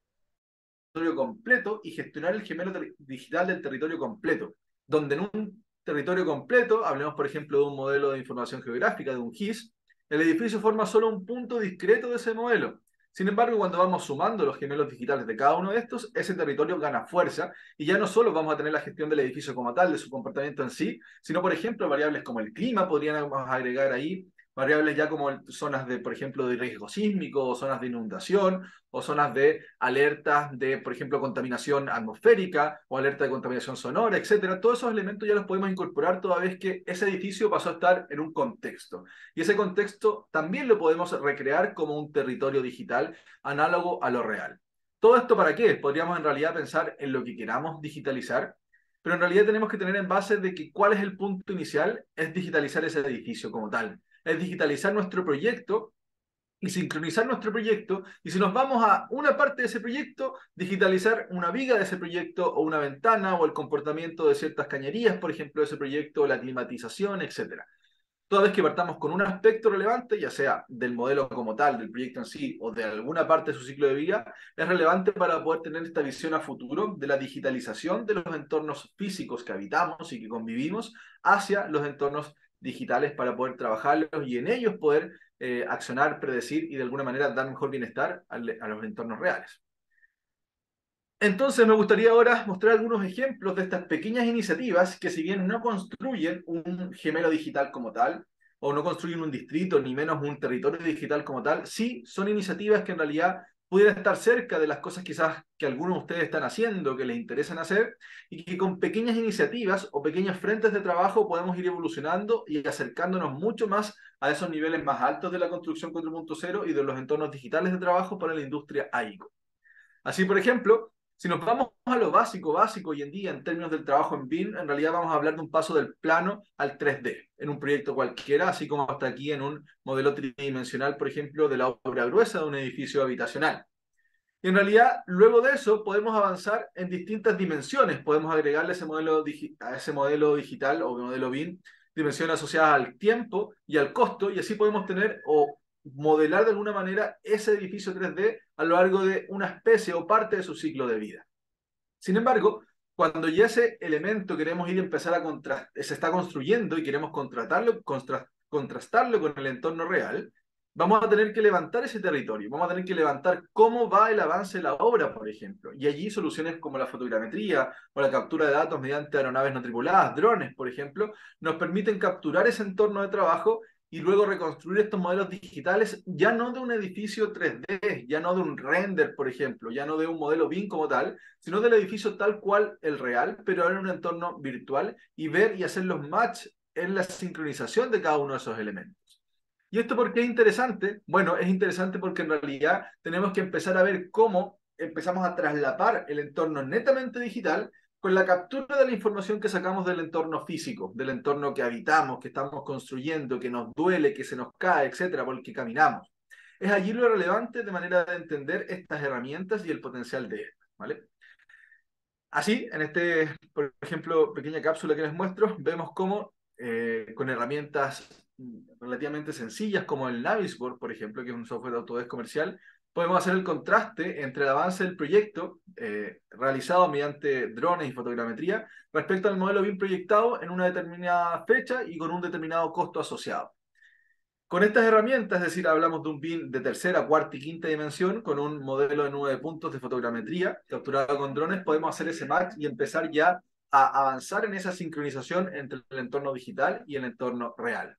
completo y gestionar el gemelo digital del territorio completo, donde en un territorio completo, hablemos por ejemplo de un modelo de información geográfica, de un GIS, el edificio forma solo un punto discreto de ese modelo. Sin embargo, cuando vamos sumando los gemelos digitales de cada uno de estos, ese territorio gana fuerza y ya no solo vamos a tener la gestión del edificio como tal, de su comportamiento en sí, sino, por ejemplo, variables como el clima, podríamos agregar ahí variables ya como zonas de, por ejemplo, de riesgo sísmico, o zonas de inundación, o zonas de alertas de, por ejemplo, contaminación atmosférica, o alerta de contaminación sonora, etcétera. Todos esos elementos ya los podemos incorporar toda vez que ese edificio pasó a estar en un contexto. Y ese contexto también lo podemos recrear como un territorio digital análogo a lo real. ¿Todo esto para qué? Podríamos en realidad pensar en lo que queramos digitalizar, pero en realidad tenemos que tener en base de que cuál es el punto inicial, es digitalizar ese edificio como tal, es digitalizar nuestro proyecto y sincronizar nuestro proyecto, y si nos vamos a una parte de ese proyecto, digitalizar una viga de ese proyecto, o una ventana, o el comportamiento de ciertas cañerías, por ejemplo, de ese proyecto, o la climatización, etcétera. Toda vez que partamos con un aspecto relevante, ya sea del modelo como tal, del proyecto en sí, o de alguna parte de su ciclo de vida, es relevante para poder tener esta visión a futuro de la digitalización de los entornos físicos que habitamos y que convivimos hacia los entornos digitales para poder trabajarlos y en ellos poder accionar, predecir y de alguna manera dar mejor bienestar a los entornos reales. Entonces me gustaría ahora mostrar algunos ejemplos de estas pequeñas iniciativas que si bien no construyen un gemelo digital como tal, o no construyen un distrito, ni menos un territorio digital como tal, sí son iniciativas que en realidad pudieran estar cerca de las cosas quizás que algunos de ustedes están haciendo, que les interesan hacer, y que con pequeñas iniciativas o pequeños frentes de trabajo podemos ir evolucionando y acercándonos mucho más a esos niveles más altos de la construcción 4.0 y de los entornos digitales de trabajo para la industria AICO. Así, por ejemplo, si nos vamos a lo básico, básico hoy en día en términos del trabajo en BIM, en realidad vamos a hablar de un paso del plano al 3D en un proyecto cualquiera, así como hasta aquí en un modelo tridimensional, por ejemplo, de la obra gruesa de un edificio habitacional. Y en realidad, luego de eso, podemos avanzar en distintas dimensiones. Podemos agregarle a ese modelo digital o modelo BIM dimensiones asociadas al tiempo y al costo, y así podemos tener o modelar de alguna manera ese edificio 3D a lo largo de una especie o parte de su ciclo de vida. Sin embargo, cuando ya ese elemento queremos ir a empezar a se está construyendo y queremos contrastarlo con el entorno real, vamos a tener que levantar ese territorio, vamos a tener que levantar cómo va el avance de la obra, por ejemplo. Y allí soluciones como la fotogrametría o la captura de datos mediante aeronaves no tripuladas, drones, por ejemplo, nos permiten capturar ese entorno de trabajo y luego reconstruir estos modelos digitales ya no de un edificio 3D, ya no de un render, por ejemplo, ya no de un modelo BIM como tal, sino del edificio tal cual el real, pero en un entorno virtual y ver y hacer los match en la sincronización de cada uno de esos elementos. ¿Y esto por qué es interesante? Bueno, es interesante porque en realidad tenemos que empezar a ver cómo empezamos a traslapar el entorno netamente digital con la captura de la información que sacamos del entorno físico, del entorno que habitamos, que estamos construyendo, que nos duele, que se nos cae, etcétera, por el que caminamos. Es allí lo relevante de manera de entender estas herramientas y el potencial de estas, ¿vale? Así, en este, por ejemplo, pequeña cápsula que les muestro, vemos cómo con herramientas relativamente sencillas como el Navisworks, por ejemplo, que es un software de Autodesk comercial, podemos hacer el contraste entre el avance del proyecto realizado mediante drones y fotogrametría respecto al modelo bien proyectado en una determinada fecha y con un determinado costo asociado. Con estas herramientas, es decir, hablamos de un BIM de tercera, cuarta y quinta dimensión, con un modelo de 9 puntos de fotogrametría capturado con drones, podemos hacer ese match y empezar ya a avanzar en esa sincronización entre el entorno digital y el entorno real.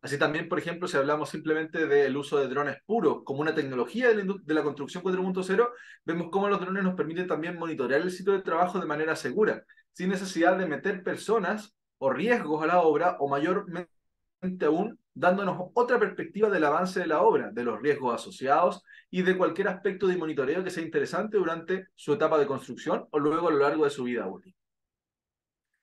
Así también, por ejemplo, si hablamos simplemente del uso de drones puros como una tecnología de la construcción 4.0, vemos cómo los drones nos permiten también monitorear el sitio de trabajo de manera segura, sin necesidad de meter personas o riesgos a la obra o mayormente aún dándonos otra perspectiva del avance de la obra, de los riesgos asociados y de cualquier aspecto de monitoreo que sea interesante durante su etapa de construcción o luego a lo largo de su vida útil.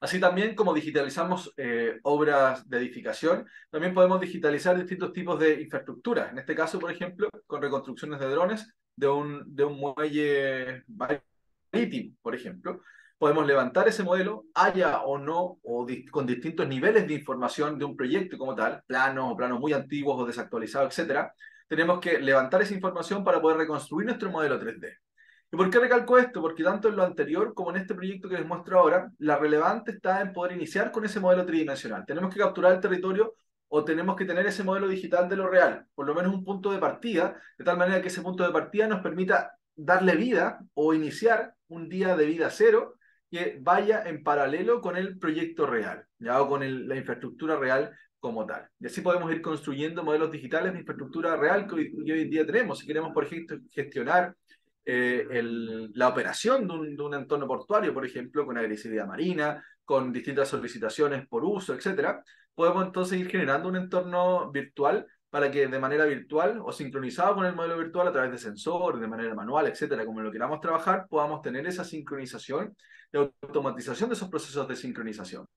Así también como digitalizamos obras de edificación, también podemos digitalizar distintos tipos de infraestructuras. En este caso, por ejemplo, con reconstrucciones de drones de un muelle marítimo, por ejemplo. Podemos levantar ese modelo, haya o no, o con distintos niveles de información de un proyecto como tal, planos o planos muy antiguos o desactualizados, etcétera. Tenemos que levantar esa información para poder reconstruir nuestro modelo 3D. ¿Y por qué recalco esto? Porque tanto en lo anterior como en este proyecto que les muestro ahora, la relevante está en poder iniciar con ese modelo tridimensional. Tenemos que capturar el territorio o tenemos que tener ese modelo digital de lo real, por lo menos un punto de partida, de tal manera que ese punto de partida nos permita darle vida o iniciar un día de vida cero que vaya en paralelo con el proyecto real, ¿ya? O con la infraestructura real como tal. Y así podemos ir construyendo modelos digitales de infraestructura real que hoy en día tenemos. Si queremos, por ejemplo, gestionar la operación de un entorno portuario, por ejemplo, con agresividad marina, con distintas solicitaciones por uso, etcétera, podemos entonces ir generando un entorno virtual para que de manera virtual o sincronizado con el modelo virtual a través de sensor, de manera manual, etcétera, como lo queramos trabajar, podamos tener esa sincronización y automatización de esos procesos de sincronización.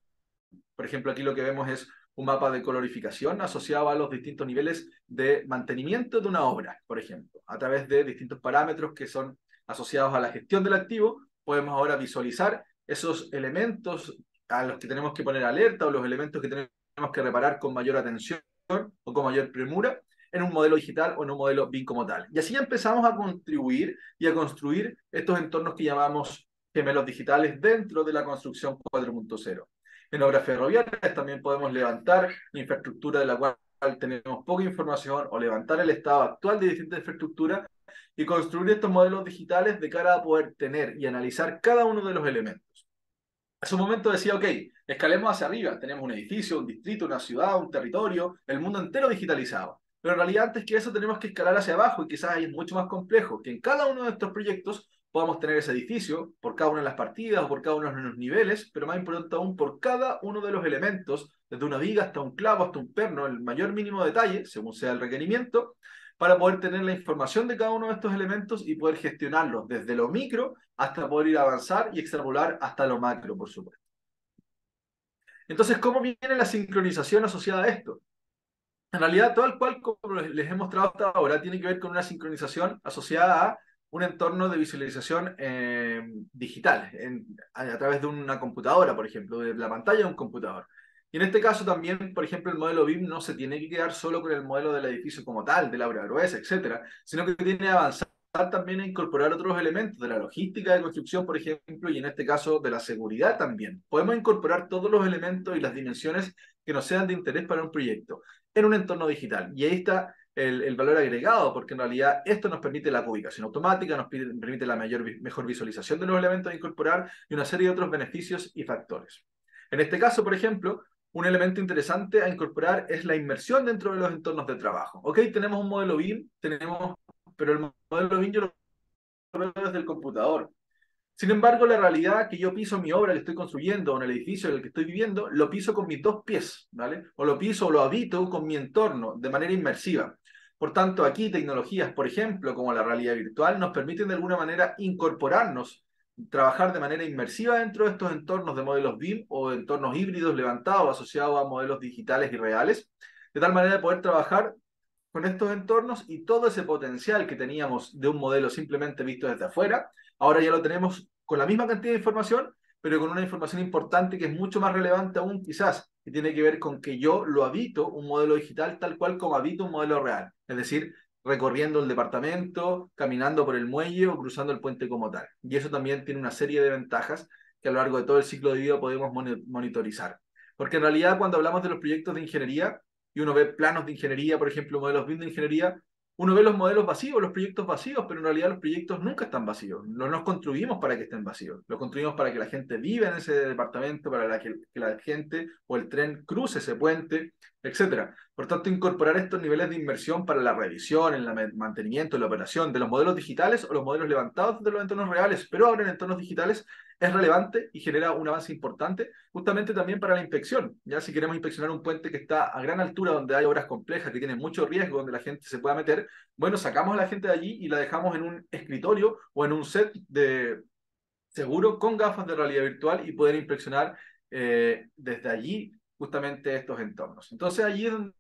Por ejemplo, aquí lo que vemos es un mapa de colorificación asociado a los distintos niveles de mantenimiento de una obra, por ejemplo. A través de distintos parámetros que son asociados a la gestión del activo, podemos ahora visualizar esos elementos a los que tenemos que poner alerta o los elementos que tenemos que reparar con mayor atención o con mayor premura en un modelo digital o en un modelo BIM como tal. Y así empezamos a contribuir y a construir estos entornos que llamamos gemelos digitales dentro de la construcción 4.0. En obras ferroviarias también podemos levantar infraestructura de la cual tenemos poca información o levantar el estado actual de distintas infraestructuras y construir estos modelos digitales de cara a poder tener y analizar cada uno de los elementos. Hace un momento decía, ok, escalemos hacia arriba, tenemos un edificio, un distrito, una ciudad, un territorio, el mundo entero digitalizado. Pero en realidad antes que eso tenemos que escalar hacia abajo y quizás ahí es mucho más complejo, que en cada uno de estos proyectos podamos tener ese edificio por cada una de las partidas o por cada uno de los niveles, pero más importante aún por cada uno de los elementos, desde una viga hasta un clavo, hasta un perno, el mayor mínimo detalle, según sea el requerimiento, para poder tener la información de cada uno de estos elementos y poder gestionarlos desde lo micro hasta poder ir a avanzar y extrapolar hasta lo macro, por supuesto. Entonces, ¿cómo viene la sincronización asociada a esto? En realidad, tal cual como les he mostrado hasta ahora, tiene que ver con una sincronización asociada a un entorno de visualización digital, a través de una computadora, por ejemplo, de la pantalla de un computador. Y en este caso también, por ejemplo, el modelo BIM no se tiene que quedar solo con el modelo del edificio como tal, de la obra gruesa, etcétera, sino que tiene que avanzar también a incorporar otros elementos de la logística de construcción, por ejemplo, y en este caso de la seguridad también. Podemos incorporar todos los elementos y las dimensiones que nos sean de interés para un proyecto en un entorno digital. Y ahí está el valor agregado, porque en realidad esto nos permite la ubicación automática, nos permite la mejor visualización de los elementos a incorporar y una serie de otros beneficios y factores. En este caso, por ejemplo, un elemento interesante a incorporar es la inmersión dentro de los entornos de trabajo. Ok, tenemos un modelo BIM, pero el modelo BIM yo lo veo desde el computador. Sin embargo, la realidad que yo piso mi obra que estoy construyendo o en el edificio en el que estoy viviendo, lo piso con mis dos pies, ¿vale? O lo piso o lo habito con mi entorno de manera inmersiva. Por tanto, aquí tecnologías, por ejemplo, como la realidad virtual, nos permiten de alguna manera incorporarnos, trabajar de manera inmersiva dentro de estos entornos de modelos BIM o entornos híbridos levantados asociados a modelos digitales y reales, de tal manera de poder trabajar con estos entornos y todo ese potencial que teníamos de un modelo simplemente visto desde afuera, ahora ya lo tenemos con la misma cantidad de información, pero con una información importante que es mucho más relevante aún quizás, que tiene que ver con que yo lo habito un modelo digital tal cual como habito un modelo real, es decir, recorriendo el departamento, caminando por el muelle o cruzando el puente como tal. Y eso también tiene una serie de ventajas que a lo largo de todo el ciclo de vida podemos monitorizar. Porque en realidad cuando hablamos de los proyectos de ingeniería, y uno ve planos de ingeniería, por ejemplo, modelos BIM de ingeniería, uno ve los modelos vacíos, los proyectos vacíos, pero en realidad los proyectos nunca están vacíos. No los construimos para que estén vacíos. Los construimos para que la gente viva en ese departamento, para que la gente o el tren cruce ese puente, etcétera. Por tanto, incorporar estos niveles de inversión para la revisión, en el mantenimiento, en la operación de los modelos digitales o los modelos levantados de los entornos reales, pero ahora en entornos digitales, es relevante y genera un avance importante justamente también para la inspección. Ya si queremos inspeccionar un puente que está a gran altura, donde hay obras complejas, que tienen mucho riesgo, donde la gente se pueda meter, bueno, sacamos a la gente de allí y la dejamos en un escritorio o en un set de seguro con gafas de realidad virtual y poder inspeccionar desde allí justamente estos entornos. Entonces allí es donde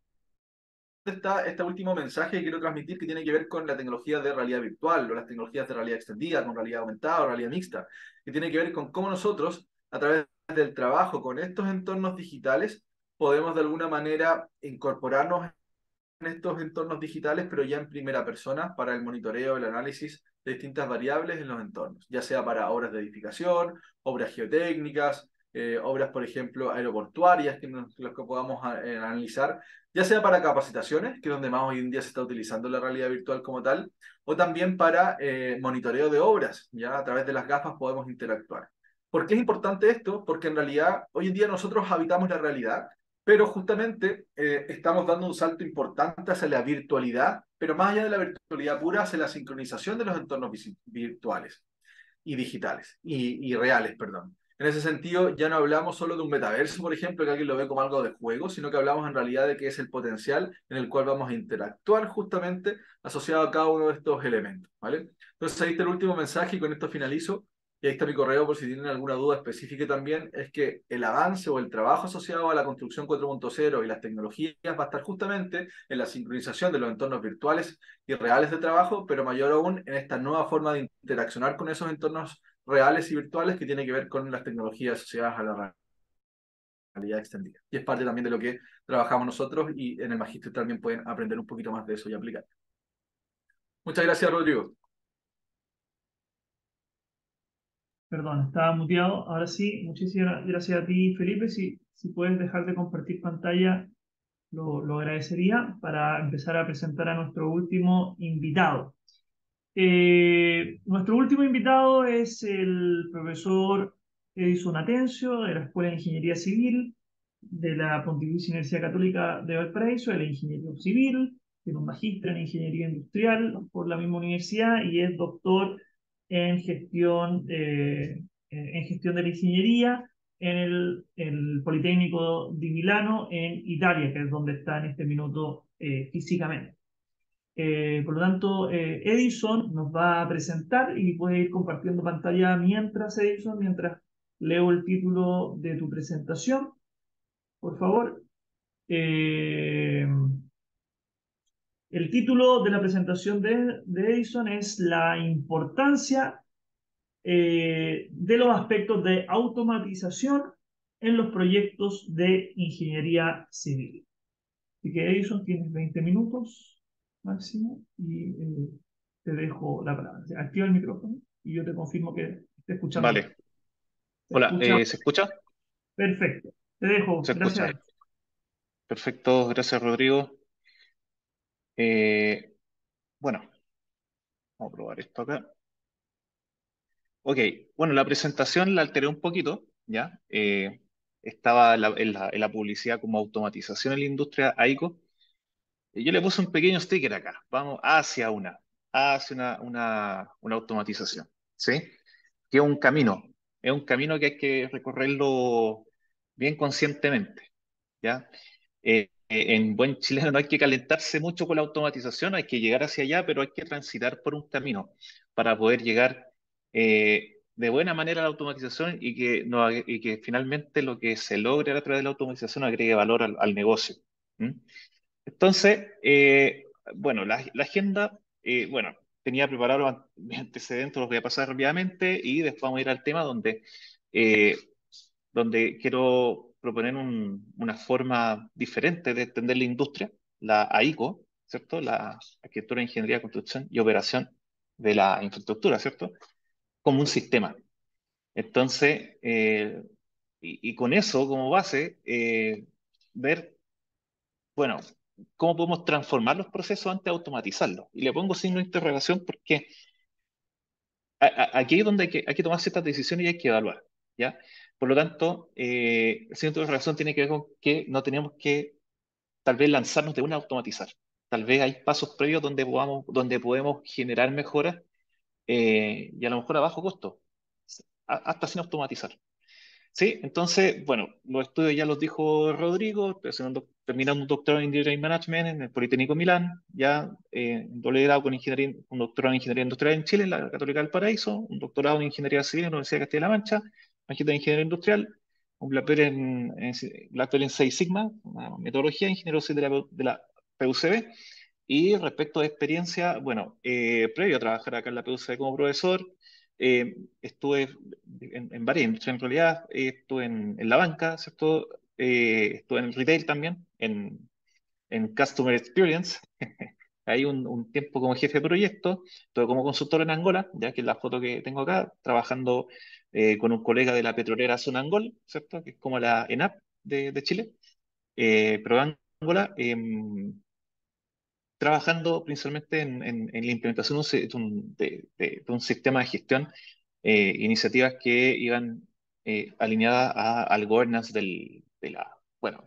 está este último mensaje que quiero transmitir que tiene que ver con la tecnología de realidad virtual o las tecnologías de realidad extendida, con realidad aumentada o realidad mixta, que tiene que ver con cómo nosotros, a través del trabajo con estos entornos digitales, podemos de alguna manera incorporarnos en estos entornos digitales, pero ya en primera persona, para el monitoreo, el análisis de distintas variables en los entornos, ya sea para obras de edificación, obras geotécnicas, obras, por ejemplo, aeroportuarias, las que podamos analizar, ya sea para capacitaciones, que es donde más hoy en día se está utilizando la realidad virtual como tal, o también para monitoreo de obras, ya a través de las gafas podemos interactuar. ¿Por qué es importante esto? Porque en realidad hoy en día nosotros habitamos la realidad, pero justamente estamos dando un salto importante hacia la virtualidad, pero más allá de la virtualidad pura, hacia la sincronización de los entornos virtuales y digitales, y reales, perdón. En ese sentido, ya no hablamos solo de un metaverso, por ejemplo, que alguien lo ve como algo de juego, sino que hablamos en realidad de que es el potencial en el cual vamos a interactuar justamente asociado a cada uno de estos elementos, ¿vale? Entonces ahí está el último mensaje y con esto finalizo. Y ahí está mi correo por si tienen alguna duda específica también, es que el avance o el trabajo asociado a la construcción 4.0 y las tecnologías va a estar justamente en la sincronización de los entornos virtuales y reales de trabajo, pero mayor aún en esta nueva forma de interaccionar con esos entornos reales y virtuales que tiene que ver con las tecnologías asociadas a la realidad extendida. Y es parte también de lo que trabajamos nosotros y en el Magister también pueden aprender un poquito más de eso y aplicar. Muchas gracias, Rodrigo. Perdón, estaba muteado. Ahora sí, muchísimas gracias a ti, Felipe. Si puedes dejar de compartir pantalla, lo agradecería para empezar a presentar a nuestro último invitado. Nuestro último invitado es el profesor Edison Atencio, de la Escuela de Ingeniería Civil de la Pontificia Universidad Católica de Valparaíso, de la Ingeniería Civil, tiene un magíster en Ingeniería Industrial por la misma universidad y es doctor en gestión de la ingeniería en el Politécnico di Milano en Italia, que es donde está en este minuto físicamente. Por lo tanto, Edison nos va a presentar y puede ir compartiendo pantalla mientras, Edison, mientras leo el título de tu presentación, por favor. Eh, el título de la presentación de Edison es La importancia de los aspectos de automatización en los proyectos de ingeniería civil. Así que Edison, tienes 20 minutos máximo y te dejo la palabra. O sea, activa el micrófono y yo te confirmo que esté escuchando. Vale. ¿Se Hola, escucha? ¿se escucha? Perfecto. Te dejo. Se Gracias. escucha. Perfecto, gracias Rodrigo. Bueno, vamos a probar esto acá. Ok, bueno, la presentación la alteré un poquito, ¿ya? Estaba en la publicidad como automatización en la industria AICO. Y yo le puse un pequeño sticker acá. Vamos hacia una automatización, ¿sí? Que es un camino que hay que recorrerlo bien conscientemente, ¿ya? En buen chileno no hay que calentarse mucho con la automatización, hay que llegar hacia allá, pero hay que transitar por un camino para poder llegar de buena manera a la automatización y que, no, y que finalmente lo que se logre a través de la automatización agregue valor al negocio. ¿Mm? Entonces, bueno, la agenda, bueno, tenía preparado mis antecedentes, los voy a pasar rápidamente y después vamos a ir al tema eh, donde quiero proponer una forma diferente de entender la industria, la AICO, ¿cierto? La Arquitectura, Ingeniería, Construcción y Operación de la Infraestructura, ¿cierto? Como un sistema. Entonces, y con eso como base, ver, bueno, cómo podemos transformar los procesos antes de automatizarlos. Y le pongo signo de interrogación porque aquí es donde hay que tomar ciertas decisiones y hay que evaluar, ¿ya? Por lo tanto, el signo de interrogación tiene que ver con que no tenemos que tal vez lanzarnos de una a automatizar. Tal vez hay pasos previos donde podemos generar mejoras y a lo mejor a bajo costo, hasta sin automatizar. Sí, entonces, bueno, los estudios ya los dijo Rodrigo, estoy terminando un doctorado en Engineering Management en el Politécnico Milán, ya un doble grado con ingeniería, un doctorado en Ingeniería Industrial en Chile, en la Católica del Paraíso, un doctorado en Ingeniería Civil en la Universidad de Castilla-La Mancha, magíster en Ingeniería Industrial, un BlackBerry en Six Sigma, una metodología de ingeniero civil de la PUCB, y respecto de experiencia, bueno, previo a trabajar acá en la PUCB como profesor, estuve en varias industrias en realidad, estuve en la banca, ¿cierto? Estuve en el retail también, en Customer Experience, ahí un tiempo como jefe de proyecto, estuve como consultor en Angola, ya que es la foto que tengo acá, trabajando con un colega de la petrolera Sonangol, ¿cierto? Que es como la ENAP de Chile, pero Angola, trabajando principalmente en la implementación de un sistema de gestión, iniciativas que iban alineadas al governance bueno,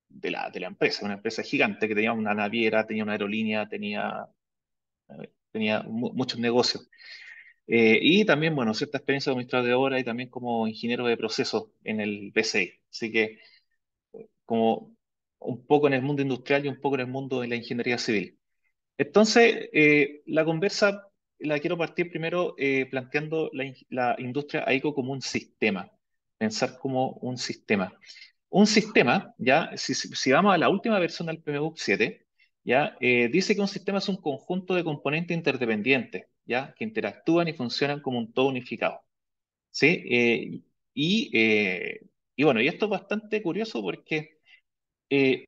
de la empresa, una empresa gigante que tenía una naviera, tenía una aerolínea, tenía muchos negocios. Y también, bueno, cierta experiencia como administrador de obra y también como ingeniero de procesos en el BCI. Así que como un poco en el mundo industrial y un poco en el mundo de la ingeniería civil. Entonces, la conversa la quiero partir primero planteando la industria AICO como un sistema, pensar como un sistema. Un sistema, ya, si vamos a la última versión del PMBOK 7, ya, dice que un sistema es un conjunto de componentes interdependientes, ya, que interactúan y funcionan como un todo unificado, ¿sí? Y, eh, y bueno, y esto es bastante curioso porque eh,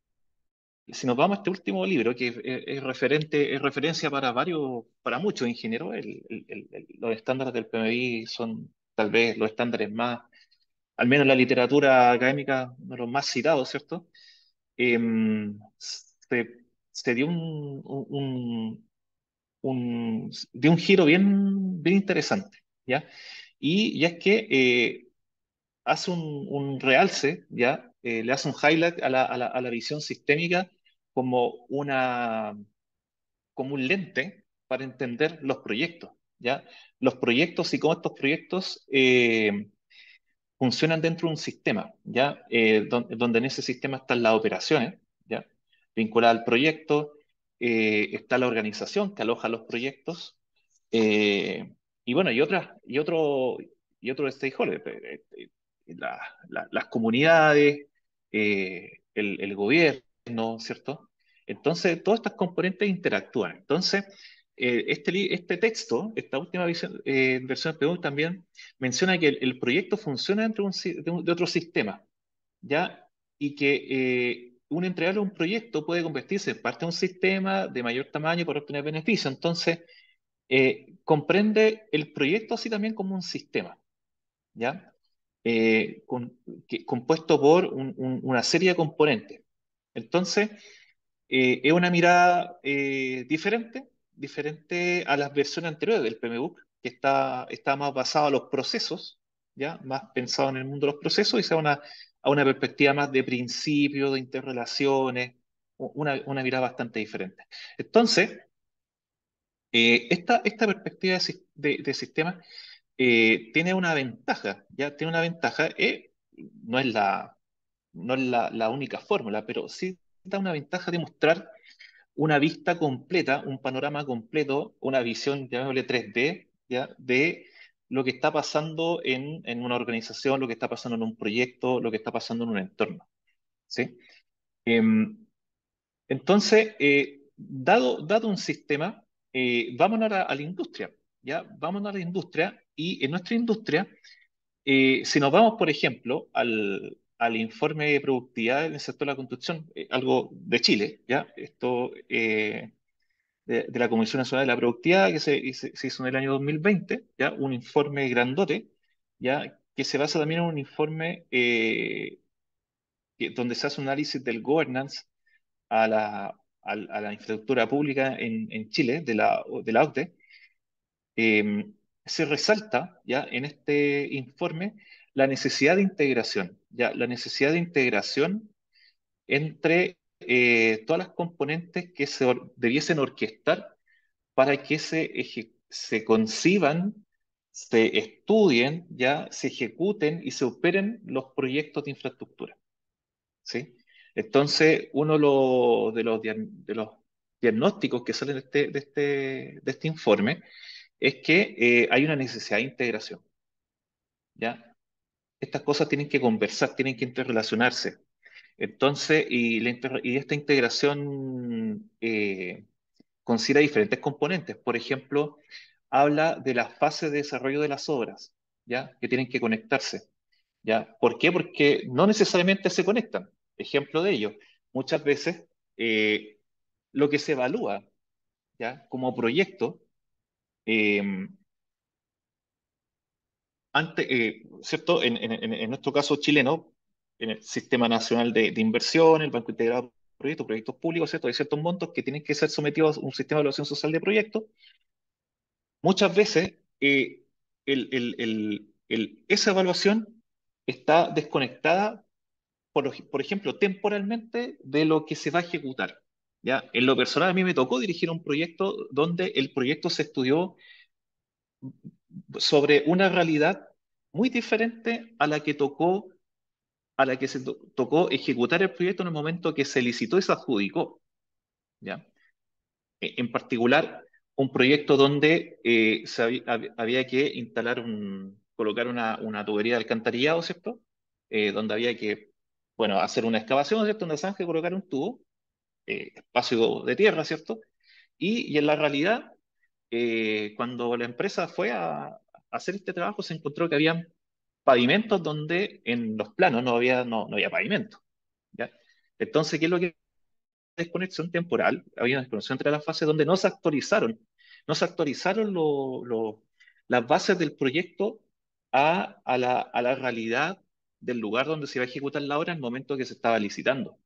si nos vamos a este último libro, que es referente, es referencia para varios, para muchos ingenieros, los estándares del PMI son tal vez los estándares más, al menos en la literatura académica, uno de los más citados, ¿cierto? Se dio dio un giro bien interesante, ¿ya? Y es que hace un realce, ¿ya? Le hace un highlight a la visión sistémica como como un lente para entender los proyectos, ¿ya? Los proyectos y cómo estos proyectos funcionan dentro de un sistema, ¿ya? Donde en ese sistema están las operaciones, ¿ya? Vinculadas al proyecto, está la organización que aloja los proyectos, y bueno, y otros stakeholders, las comunidades, el gobierno, ¿cierto? Entonces, todas estas componentes interactúan. Entonces, este texto, esta última versión de PU también menciona que el proyecto funciona dentro de otro sistema, ¿ya? Y que un entregable a un proyecto puede convertirse en parte de un sistema de mayor tamaño para obtener beneficios. Entonces, comprende el proyecto así también como un sistema, ¿ya? Compuesto por una serie de componentes. Entonces, es una mirada diferente a las versiones anteriores del PMBOK, que está más basado a los procesos, ¿ya? Más pensado en el mundo de los procesos y se va a una perspectiva más de principios, de interrelaciones, una mirada bastante diferente. Entonces, esta perspectiva de sistema tiene una ventaja, ¿ya? Tiene una ventaja, no es la única fórmula, pero sí da una ventaja de mostrar una vista completa, un panorama completo, una visión, llamémosle 3D, ¿ya? De lo que está pasando en una organización, lo que está pasando en un proyecto, lo que está pasando en un entorno, ¿sí? Em, entonces, dado un sistema, vámonos a la industria, ¿ya? Vámonos a la industria y en nuestra industria, si nos vamos, por ejemplo, al informe de productividad del sector de la construcción, algo de Chile, ¿ya? Esto de la Comisión Nacional de la Productividad que se hizo en el año 2020, ¿ya? Un informe grandote, ¿ya? Que se basa también en un informe donde se hace un análisis del governance a la infraestructura pública en Chile, de la OCDE. Se resalta, ¿ya? En este informe la necesidad de integración, ¿ya? La necesidad de integración entre todas las componentes que debiesen orquestar para que se conciban, se estudien, ya se ejecuten y se operen los proyectos de infraestructura, ¿sí? Entonces, de los diagnósticos que salen de este informe es que hay una necesidad de integración, ¿ya? Estas cosas tienen que conversar, tienen que interrelacionarse. Entonces, y esta integración considera diferentes componentes. Por ejemplo, habla de la fase de desarrollo de las obras, ¿ya? Que tienen que conectarse, ¿ya? ¿Por qué? Porque no necesariamente se conectan. Ejemplo de ello, muchas veces eh, lo que se evalúa, ¿ya? Como proyecto, eh, ¿cierto? En nuestro caso chileno, en el Sistema Nacional de Inversión, el Banco Integrado de Proyectos Públicos, ¿cierto? Hay ciertos montos que tienen que ser sometidos a un sistema de evaluación social de proyectos. Muchas veces esa evaluación está desconectada, por ejemplo, temporalmente de lo que se va a ejecutar. ¿Ya? En lo personal, a mí me tocó dirigir un proyecto donde el proyecto se estudió sobre una realidad muy diferente a la que tocó ejecutar el proyecto en el momento que se licitó y se adjudicó, ¿ya? En particular, un proyecto donde había que colocar una tubería de alcantarillado, ¿cierto? Donde había que, bueno, hacer una excavación, ¿cierto? Un zanja, colocar un tubo, espacio de tierra, ¿cierto? Y en la realidad, cuando la empresa fue a hacer este trabajo, se encontró que había pavimentos donde en los planos no había pavimento, ¿ya? Entonces, ¿qué es lo que desconexión temporal? Había una desconexión entre las fases donde no se actualizaron las bases del proyecto a la realidad del lugar donde se iba a ejecutar la obra en el momento que se estaba licitando.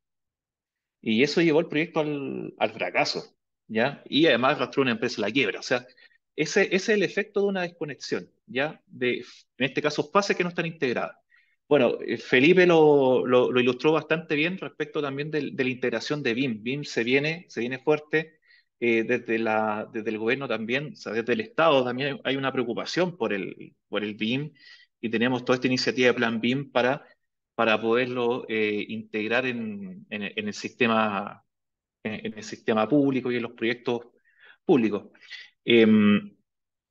Y eso llevó el proyecto al fracaso, ¿ya? Y además arrastró una empresa a la quiebra. O sea, ese es el efecto de una desconexión, ¿ya? En este caso, fases que no están integradas. Bueno, Felipe lo ilustró bastante bien respecto también de la integración de BIM. BIM se viene fuerte desde el gobierno también, o sea, desde el Estado también hay una preocupación por el BIM y tenemos toda esta iniciativa de Plan BIM para poderlo integrar en el sistema público y en los proyectos públicos. Em,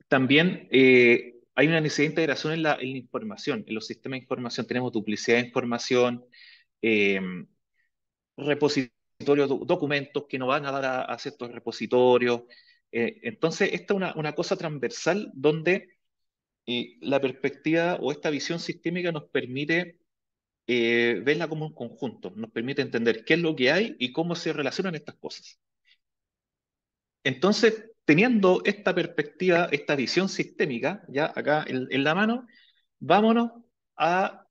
También hay una necesidad de integración en la información, en los sistemas de información. Tenemos duplicidad de información, em, repositorios, documentos que no van a dar a ciertos repositorios. Entonces, esta es una cosa transversal donde la perspectiva o esta visión sistémica nos permite verla como un conjunto, nos permite entender qué es lo que hay y cómo se relacionan estas cosas. Entonces, teniendo esta perspectiva, esta visión sistémica, ya acá en la mano, vámonos a,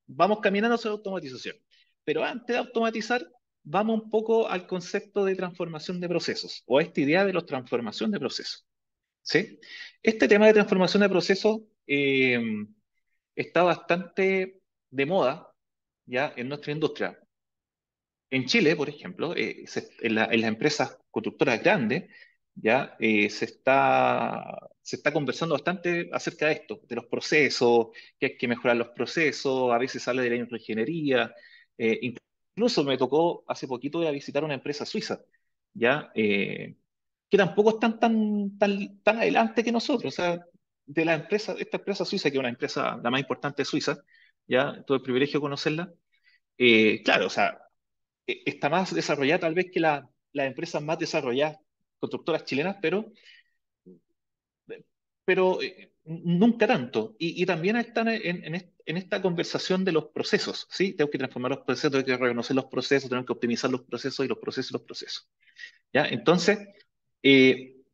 vamos caminando hacia la automatización. Pero antes de automatizar, vamos un poco al concepto de transformación de procesos, o a esta idea de la transformación de procesos. ¿Sí? Este tema de transformación de procesos está bastante de moda ya en nuestra industria. En Chile, por ejemplo, en las empresas constructoras grandes, ya se está conversando bastante acerca de esto, de los procesos, que hay que mejorar los procesos, a veces se habla de la ingeniería. Incluso me tocó hace poquito ir a visitar una empresa suiza, ya que tampoco están tan adelante que nosotros. O sea, esta empresa suiza, que es una empresa la más importante de Suiza, ya tuve el privilegio de conocerla. Claro, o sea, está más desarrollada tal vez que las empresas más desarrolladas, constructoras chilenas, pero nunca tanto. Y también están en esta conversación de los procesos, ¿sí? Tenemos que transformar los procesos, tenemos que reconocer los procesos, tenemos que optimizar los procesos y los procesos, ¿ya? Entonces,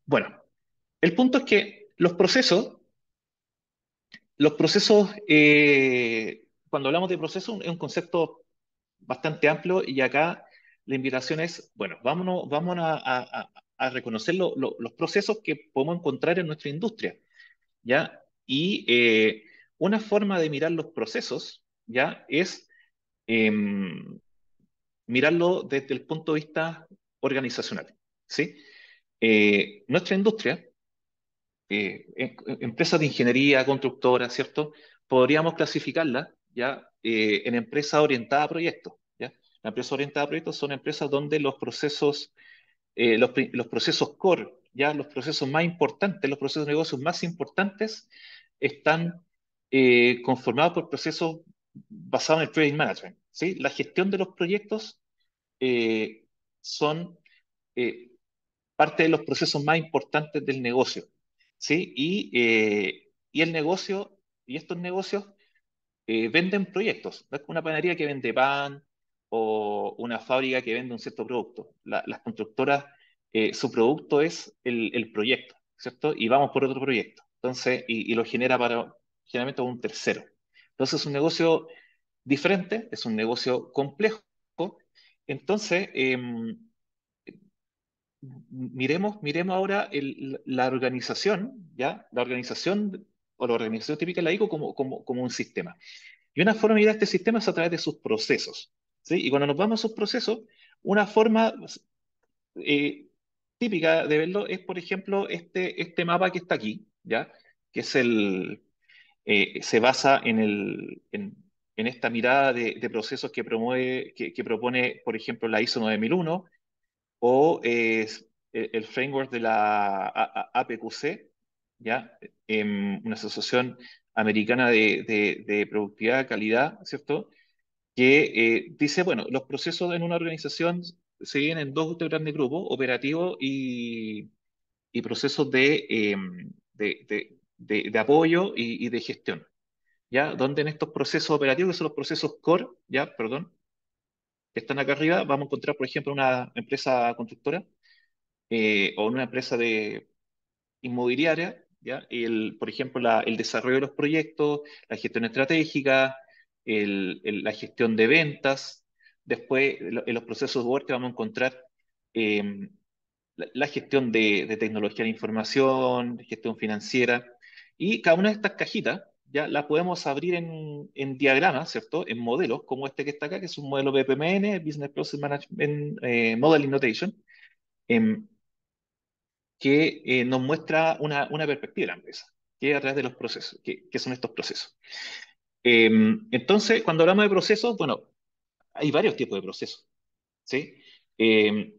bueno, el punto es que cuando hablamos de procesos, es un concepto bastante amplio y acá la invitación es, bueno, vamos a reconocer los procesos que podemos encontrar en nuestra industria, ¿ya? Y una forma de mirar los procesos, ¿ya? Es em, mirarlo desde el punto de vista organizacional, ¿sí? Nuestra industria, empresas de ingeniería, constructoras, ¿cierto? Podríamos clasificarlas ya en empresas orientadas a proyectos, ¿ya? Las empresas orientadas a proyectos son empresas donde los procesos core, ya los procesos más importantes, los procesos de negocios más importantes, están conformados por procesos basados en el project management, ¿sí? La gestión de los proyectos eh, son eh, parte de los procesos más importantes del negocio, ¿sí? Y el negocio, y estos negocios venden proyectos. No es como una panadería que vende pan o una fábrica que vende un cierto producto. Las constructoras, su producto es el proyecto, ¿cierto? Y vamos por otro proyecto. Entonces, y lo genera generalmente un tercero. Entonces, es un negocio diferente, es un negocio complejo. Entonces, miremos ahora la organización, ¿ya? La organización o la organización típica la digo como un sistema. Y una forma de mirar este sistema es a través de sus procesos, ¿sí? Y cuando nos vamos a sus procesos, una forma, eh, típica de verlo es, por ejemplo, este mapa que está aquí, ¿ya? Que es se basa en esta mirada de procesos que que propone, por ejemplo, la ISO 9001 o el framework de la APQC, ¿ya? Una asociación americana de productividad, calidad, ¿cierto? Que dice, bueno, los procesos en una organización se dividen en dos grandes grupos, operativos y procesos de apoyo y de gestión, ¿ya? Donde en estos procesos operativos, que son los procesos core, ¿ya? Perdón, que están acá arriba, vamos a encontrar, por ejemplo, una empresa constructora o una empresa de inmobiliaria, ¿ya? Por ejemplo, el desarrollo de los proyectos, la gestión estratégica, la gestión de ventas. Después, en los procesos de work vamos a encontrar eh, la gestión de tecnología de información, gestión financiera, y cada una de estas cajitas ya las podemos abrir en diagramas, ¿cierto? En modelos como este que está acá, que es un modelo BPMN, Business Process Management Modeling Notation, em, que nos muestra una perspectiva de la empresa, que es a través de los procesos, que son estos procesos. Entonces, cuando hablamos de procesos, bueno, hay varios tipos de procesos, ¿sí? Em,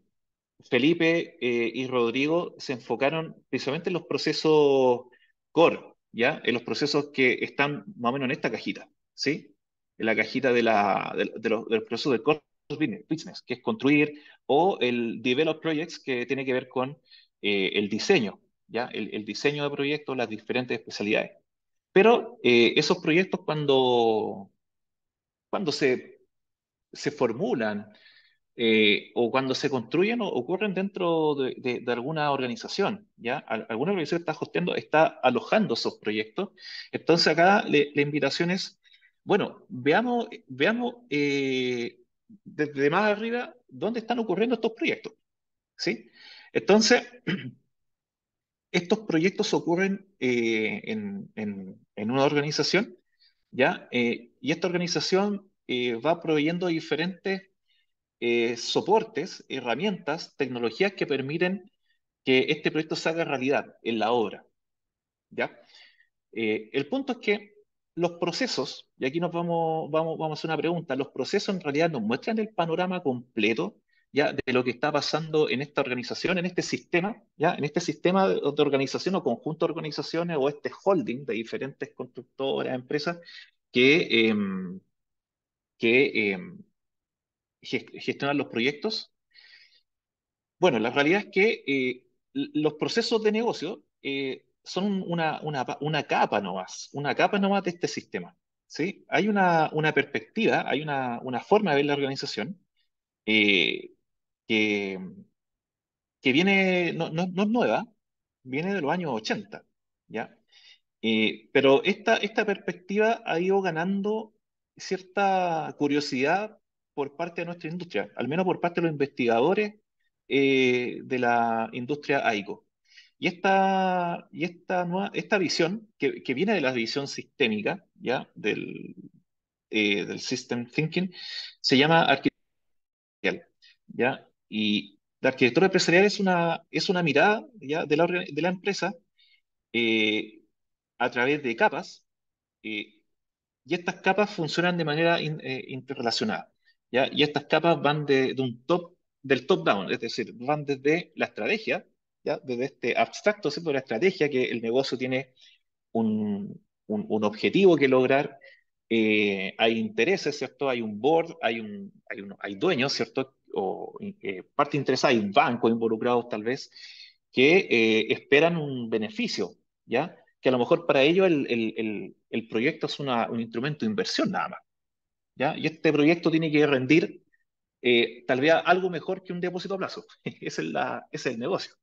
Felipe y Rodrigo se enfocaron precisamente en los procesos core, ¿ya? En los procesos que están más o menos en esta cajita, ¿sí? En la cajita de los procesos de core business, que es construir, o el develop projects, que tiene que ver con el diseño, ¿ya? El diseño de proyectos, las diferentes especialidades. Pero esos proyectos cuando se formulan, o cuando se construyen o ocurren dentro de alguna organización, ¿ya? Alguna organización está hosteando, está alojando esos proyectos. Entonces acá la invitación es, bueno, veamos desde más arriba dónde están ocurriendo estos proyectos, ¿sí? Entonces, estos proyectos ocurren en una organización, ¿ya? Y esta organización va proveyendo diferentes soportes, herramientas, tecnologías que permiten que este proyecto se haga realidad en la obra, ¿ya? El punto es que los procesos, y aquí vamos a hacer una pregunta, los procesos en realidad nos muestran el panorama completo, ¿ya? De lo que está pasando en esta organización, en este sistema, ¿ya? En este sistema de organización o conjunto de organizaciones o este holding de diferentes constructoras, empresas que, gestionan los proyectos. Bueno, la realidad es que los procesos de negocio son una capa nomás, una capa nomás de este sistema, ¿sí? Hay una perspectiva, hay una forma de ver la organización eh, que, que viene, no es nueva, viene de los años 80, ¿ya? Pero esta perspectiva ha ido ganando cierta curiosidad por parte de nuestra industria, al menos por parte de los investigadores de la industria AICO. Esta visión, que viene de la visión sistémica, ¿ya? Del System Thinking, se llama arquitectura, ¿ya? Y la arquitectura empresarial es una mirada, ¿ya? De la empresa eh, a través de capas, eh, y estas capas funcionan de manera interrelacionada, ¿ya? Y estas capas van del top down, es decir, van desde la estrategia, ¿ya? Desde este abstracto, ¿cierto? De la estrategia, que el negocio tiene un objetivo que lograr, hay intereses, ¿cierto? Hay un board, hay dueños, ¿cierto? O parte interesada, hay bancos involucrados tal vez, que esperan un beneficio, ¿ya? Que a lo mejor para ellos el proyecto es un instrumento de inversión nada más, ¿ya? Y este proyecto tiene que rendir tal vez algo mejor que un depósito a plazo. Ese es el negocio.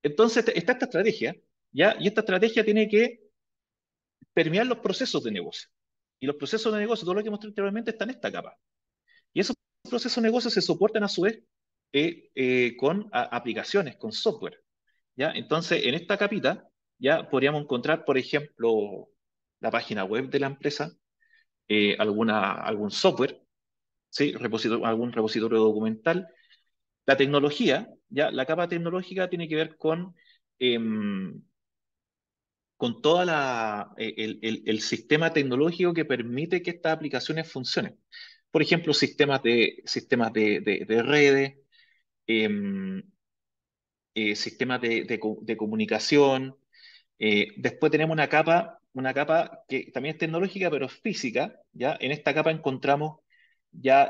Entonces está esta estrategia, ¿ya? Y esta estrategia tiene que permear los procesos de negocio. Y los procesos de negocio, todo lo que mostré anteriormente, está en esta capa. Y esos procesos de negocio se soportan a su vez con aplicaciones, con software, ¿ya? Entonces, en esta capita ya podríamos encontrar, por ejemplo, la página web de la empresa, algún software, ¿sí? Algún repositorio documental, la tecnología, ¿ya? La capa tecnológica tiene que ver em, con toda el sistema tecnológico que permite que estas aplicaciones funcionen. Por ejemplo, sistemas de redes, em, sistemas de comunicación. Después tenemos una capa que también es tecnológica, pero es física, ¿ya? En esta capa encontramos ya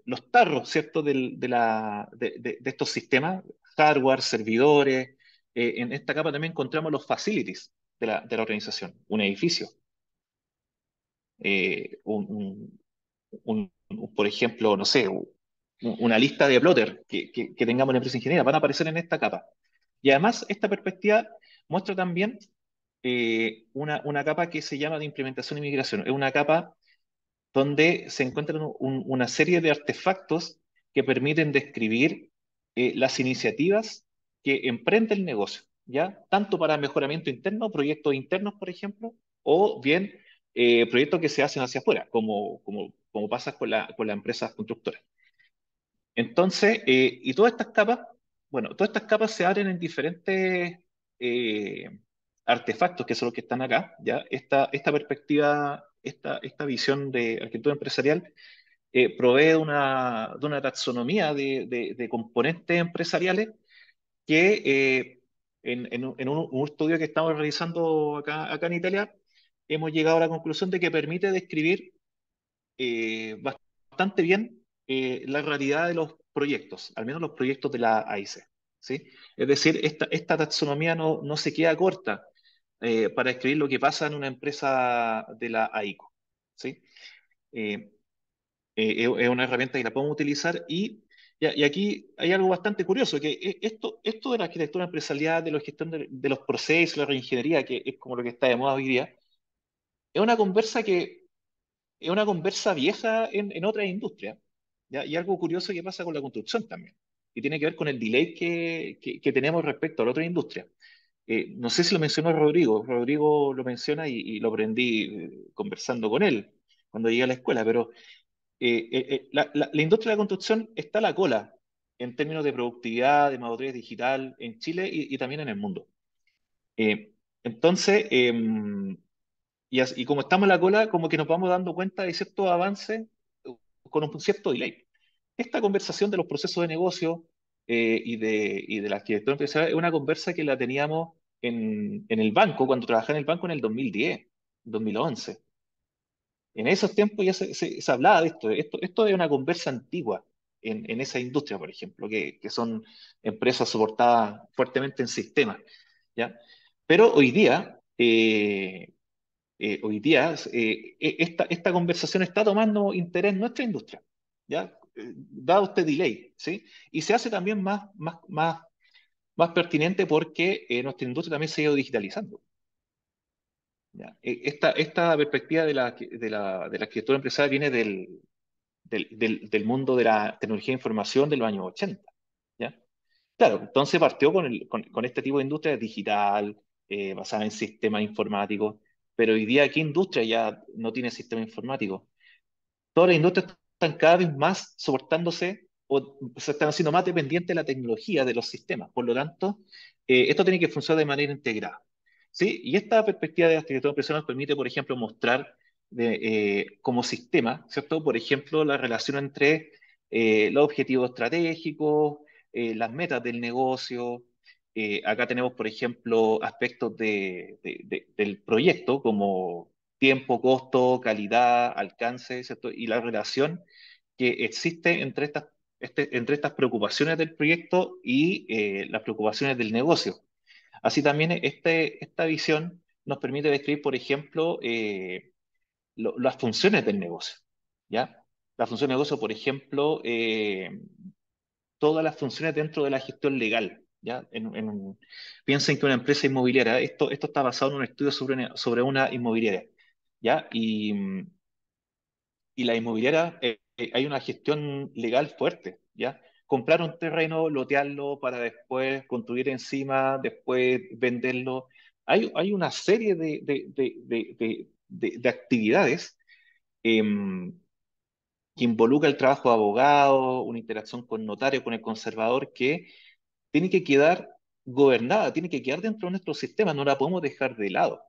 los tarros, ¿cierto? De estos sistemas, hardware, servidores. En esta capa también encontramos los facilities de la organización, un edificio, eh, un, un- por ejemplo, no sé, una lista de plotter que tengamos en la empresa ingeniera, van a aparecer en esta capa. Y además, esta perspectiva muestra también una capa que se llama de implementación y migración. Es una capa donde se encuentran una serie de artefactos que permiten describir las iniciativas que emprende el negocio, ¿ya? Tanto para mejoramiento interno, proyectos internos, por ejemplo, o bien proyectos que se hacen hacia afuera, como pasa con la empresa constructora. Entonces, y todas estas capas se abren en diferentes eh, artefactos, que son los que están acá, ¿ya? Esta perspectiva, esta visión de arquitectura empresarial provee de una taxonomía de componentes empresariales que en un estudio que estamos realizando acá en Italia, hemos llegado a la conclusión de que permite describir bastante bien la realidad de los proyectos, al menos los proyectos de la AIC, ¿sí? Es decir, esta taxonomía no se queda corta para escribir lo que pasa en una empresa de la AICO, ¿sí? Eh, es una herramienta que la podemos utilizar y aquí hay algo bastante curioso, que esto de la arquitectura empresarial, de la gestión de los procesos, la reingeniería, que es como lo que está de moda hoy día, es una conversa que es una conversa vieja en otras industrias, ¿ya? Y algo curioso que pasa con la construcción también, y tiene que ver con el delay que tenemos respecto a la otra industria. No sé si lo mencionó Rodrigo lo menciona y lo aprendí conversando con él cuando llegué a la escuela, pero la industria de la construcción está a la cola en términos de productividad, de madurez digital en Chile y también en el mundo. Eh, entonces, y como estamos en la cola, como que nos vamos dando cuenta de ciertos avances con un cierto delay. Esta conversación de los procesos de negocio y de la arquitectura empresarial es una conversa que la teníamos en el banco, cuando trabajaba en el banco en el 2010, 2011. En esos tiempos ya se hablaba de esto. Esto es una conversa antigua en esa industria, por ejemplo, que son empresas soportadas fuertemente en sistemas, ¿ya? Pero esta conversación está tomando interés en nuestra industria, ¿ya? Dado este delay, ¿sí? Y se hace también más pertinente porque nuestra industria también se ha ido digitalizando, ¿ya? Esta perspectiva de la arquitectura empresarial viene del mundo de la tecnología de información de los años 80, ¿ya? Claro, entonces partió con este tipo de industria digital, basada en sistemas informáticos, pero hoy día, ¿qué industria ya no tiene sistema informático? Todas las industrias están cada vez más soportándose o se están haciendo más dependientes de la tecnología, de los sistemas. Por lo tanto, esto tiene que funcionar de manera integrada, ¿sí? Y esta perspectiva de arquitectura empresarial nos permite, por ejemplo, mostrar como sistema, ¿cierto? Por ejemplo, la relación entre los objetivos estratégicos, las metas del negocio. Acá tenemos, por ejemplo, aspectos del proyecto como tiempo, costo, calidad, alcance, ¿cierto? Y la relación que existe entre estas preocupaciones del proyecto y las preocupaciones del negocio. Así también esta visión nos permite describir, por ejemplo, las funciones del negocio, ¿ya? La función del negocio, por ejemplo, todas las funciones dentro de la gestión legal, ¿ya? Piensen que una empresa inmobiliaria, esto está basado en un estudio sobre una inmobiliaria, ¿ya? Y la inmobiliaria, hay una gestión legal fuerte, ¿ya? Comprar un terreno, lotearlo para después construir encima, después venderlo. Hay una serie de actividades em, que involucra el trabajo de abogado, una interacción con notario, con el conservador, que tiene que quedar gobernada, tiene que quedar dentro de nuestro sistema, no la podemos dejar de lado.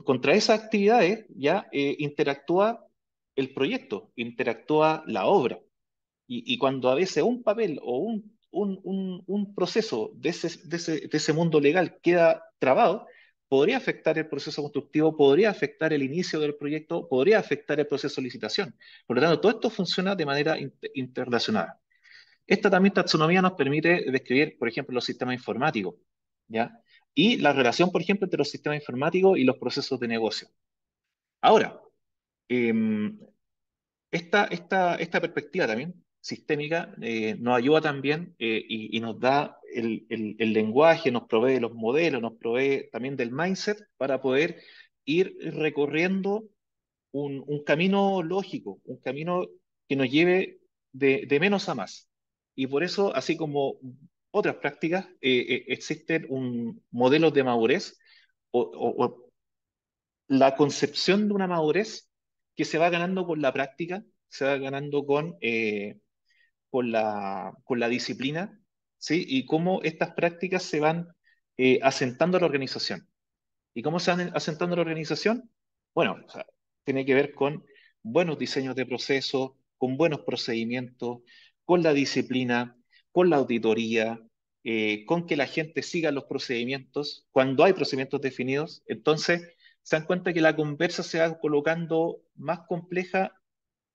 Contra esas actividades ya interactúa el proyecto, interactúa la obra. Y cuando a veces un papel o un proceso de ese mundo legal queda trabado, podría afectar el proceso constructivo, podría afectar el inicio del proyecto, podría afectar el proceso de licitación. Por lo tanto, todo esto funciona de manera interrelacionada. Esta también taxonomía nos permite describir, por ejemplo, los sistemas informáticos, ¿ya? Y la relación, por ejemplo, entre los sistemas informáticos y los procesos de negocio. Ahora, em, esta perspectiva también sistémica nos ayuda también y nos da el lenguaje, nos provee los modelos, nos provee también del mindset para poder ir recorriendo un camino lógico, un camino que nos lleve de menos a más. Y por eso, así como otras prácticas, existen modelos de madurez o la concepción de una madurez que se va ganando con la práctica, se va ganando con la disciplina, ¿sí? Y cómo estas prácticas se van asentando a la organización. ¿Y cómo se van asentando la organización? Bueno, o sea, tiene que ver con buenos diseños de procesos, con buenos procedimientos, con la disciplina, con la auditoría, con que la gente siga los procedimientos. Cuando hay procedimientos definidos, entonces se dan cuenta que la conversa se va colocando más compleja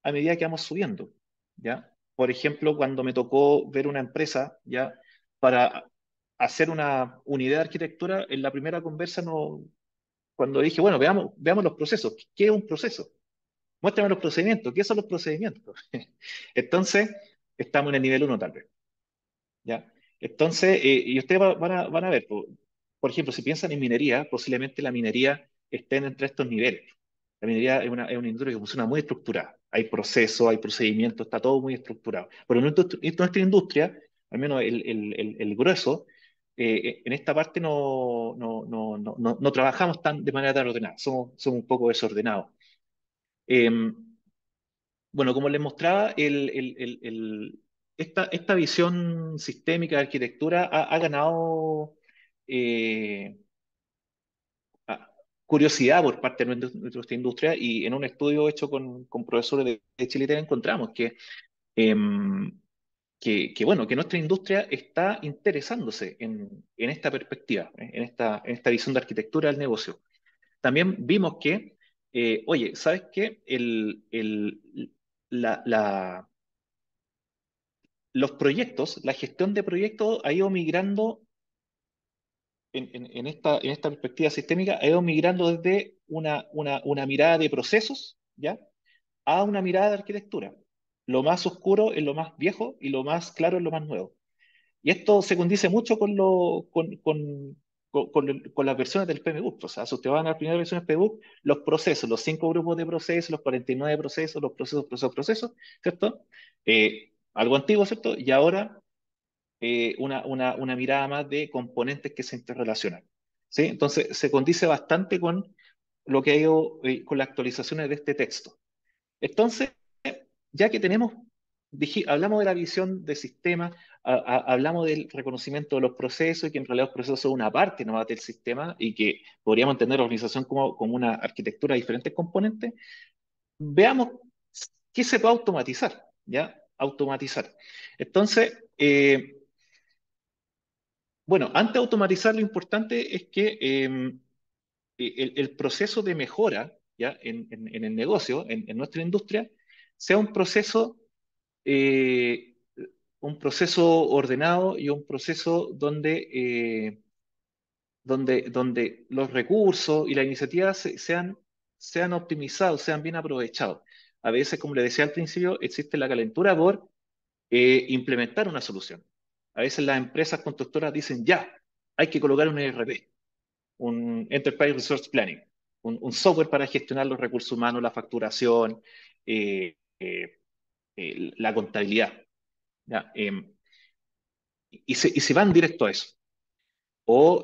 a medida que vamos subiendo, ¿ya? Por ejemplo, cuando me tocó ver una empresa, ¿ya? Para hacer una unidad de arquitectura, en la primera conversa no, cuando dije, bueno, veamos los procesos. ¿Qué es un proceso? Muéstrame los procedimientos. ¿Qué son los procedimientos? Entonces, estamos en el nivel uno tal vez. ¿Ya? Entonces, y ustedes van a ver, por ejemplo, si piensan en minería, posiblemente la minería esté entre estos niveles. La minería es una industria que funciona muy estructurada. Hay procesos, hay procedimientos, está todo muy estructurado. Pero nuestra industria, al menos el grueso, en esta parte no trabajamos de manera tan ordenada. Somos un poco desordenados. Em, bueno, como les mostraba, esta visión sistémica de arquitectura ha ganado eh, curiosidad por parte de nuestra industria y en un estudio hecho con profesores de Chile encontramos em, bueno, que nuestra industria está interesándose en esta perspectiva, en esta visión de arquitectura del negocio. También vimos que, oye, ¿sabes qué? La, la, los proyectos, la gestión de proyectos ha ido migrando en esta perspectiva sistémica, ha ido migrando desde una mirada de procesos, ¿ya? A una mirada de arquitectura. Lo más oscuro es lo más viejo y lo más claro es lo más nuevo. Y esto se condice mucho con las versiones del PMBOK. O sea, si ustedes van a las primeras versiones del PMBOK, los procesos, los 5 grupos de procesos, los 49 procesos, los procesos, ¿cierto? Algo antiguo, ¿cierto? Y ahora una mirada más de componentes que se interrelacionan. ¿Sí? Entonces, se condice bastante con lo que ha ido, con las actualizaciones de este texto. Entonces, ya que hablamos de la visión de sistema, hablamos del reconocimiento de los procesos y que en realidad los procesos son una parte nomás del sistema y que podríamos entender la organización como una arquitectura de diferentes componentes, veamos qué se puede automatizar, ¿ya? Automatizar. Entonces, bueno, antes de automatizar, lo importante es que el proceso de mejora, ¿ya? En el negocio, en nuestra industria, sea eh, un proceso ordenado y un proceso donde los recursos y las iniciativas sean optimizados, sean bien aprovechados. A veces, como le decía al principio, existe la calentura por implementar una solución. A veces las empresas constructoras dicen, ya, hay que colocar un ERP, un Enterprise Resource Planning, un software para gestionar los recursos humanos, la facturación, eh, eh, la contabilidad. ¿Ya? Y se van directo a eso. O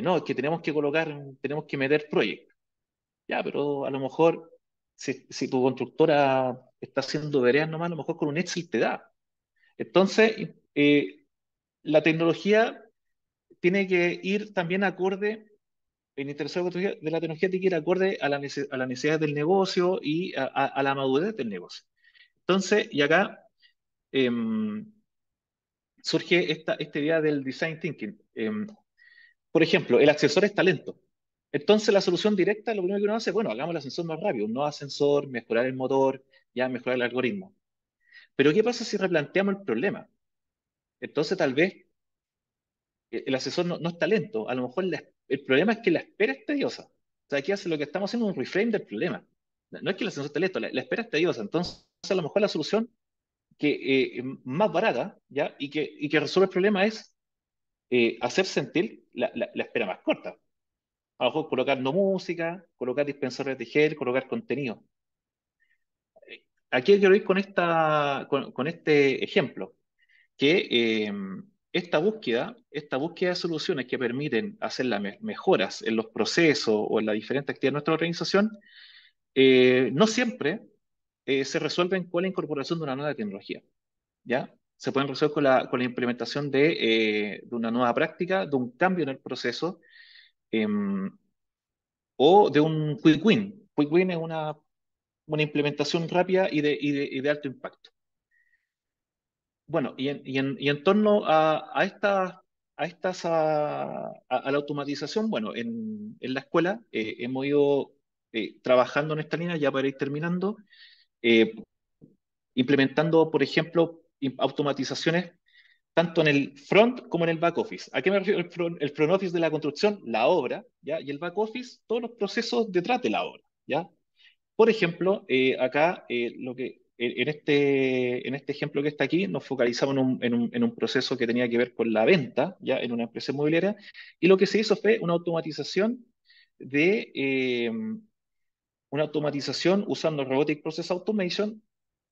no, es que tenemos que meter proyectos. Ya, pero a lo mejor si tu constructora está haciendo veredas nomás, a lo mejor con un Excel te da. Entonces, la tecnología tiene que ir también acorde, el interés de la tecnología tiene que ir acorde a a las necesidades del negocio y a la madurez del negocio. Entonces, y acá em, surge esta idea del design thinking. Por ejemplo, el ascensor es talento. Entonces, la solución directa, lo primero que uno hace, bueno, hagamos el ascensor más rápido, un nuevo ascensor, mejorar el motor, ya mejorar el algoritmo. Pero, ¿qué pasa si replanteamos el problema? Entonces, tal vez el asesor no es talento, a lo mejor el problema es que la espera es tediosa. O sea, aquí hace lo que estamos haciendo es un reframe del problema. No es que el asesor es talento, la espera es tediosa. Entonces, a lo mejor la solución más barata, ¿ya? Y que resuelve el problema es hacer sentir la espera más corta. A lo mejor colocar no música, colocar dispensores de gel, colocar contenido. Aquí quiero ir con, con este ejemplo, que esta búsqueda de soluciones que permiten hacer las mejoras en los procesos o en las diferentes actividades de nuestra organización, no siempre se resuelven con la incorporación de una nueva tecnología, ¿ya? Se pueden resolver con la implementación de una nueva práctica, de un cambio en el proceso, o de un quick win. Quick win es una implementación rápida y de alto impacto. Bueno, y en torno a la automatización, bueno, en la escuela hemos ido trabajando en esta línea ya para ir terminando, eh, implementando, por ejemplo, automatizaciones tanto en el front como en el back office. ¿A qué me refiero el front office de la construcción? La obra, ¿ya? Y el back office, todos los procesos detrás de la obra, ¿ya? Por ejemplo, acá en este ejemplo que está aquí, nos focalizamos en un proceso que tenía que ver con la venta, ya en una empresa inmobiliaria, y lo que se hizo fue de una automatización usando Robotic Process Automation,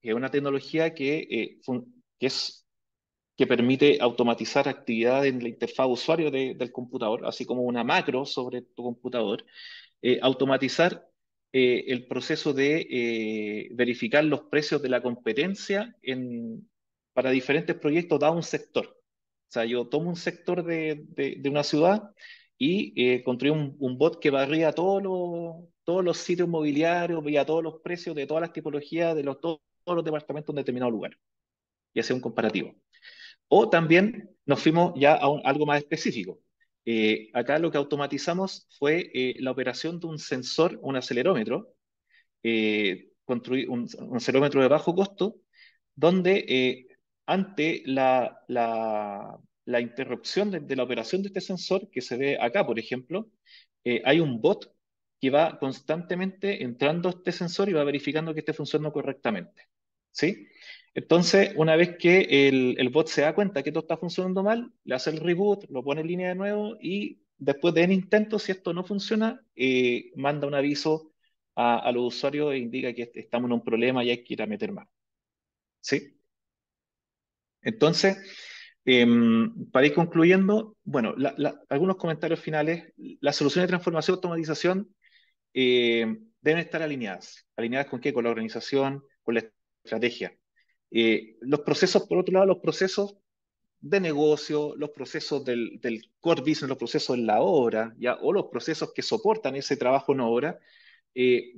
que es una tecnología que es que permite automatizar actividades en la interfaz usuario del computador, así como una macro sobre tu computador, automatizar el proceso de verificar los precios de la competencia para diferentes proyectos dado un sector. O sea, yo tomo un sector de una ciudad y construí un bot que barría todos los sitios mobiliarios, veía todos los precios de todas las tipologías de todos los departamentos en determinado lugar y hacía un comparativo. O también nos fuimos ya a algo más específico. Acá lo que automatizamos fue la operación de un sensor, un acelerómetro, construir un acelerómetro de bajo costo, donde ante la interrupción de la operación de este sensor, que se ve acá, por ejemplo, hay un bot que va constantemente entrando a este sensor y va verificando que esté funcionando correctamente. ¿Sí? Entonces, una vez que el bot se da cuenta que esto está funcionando mal, le hace el reboot, lo pone en línea de nuevo y después de un intento, si esto no funciona, manda un aviso a los usuarios e indica que estamos en un problema y hay que ir a meter más. ¿Sí? Entonces, para ir concluyendo, bueno, algunos comentarios finales. Las soluciones de transformación y automatización deben estar alineadas. ¿Alineadas con qué? Con la organización, con la estrategia. Los procesos, por otro lado, los procesos de negocio, los procesos del core business, los procesos en la obra, ¿ya? O los procesos que soportan ese trabajo en obra,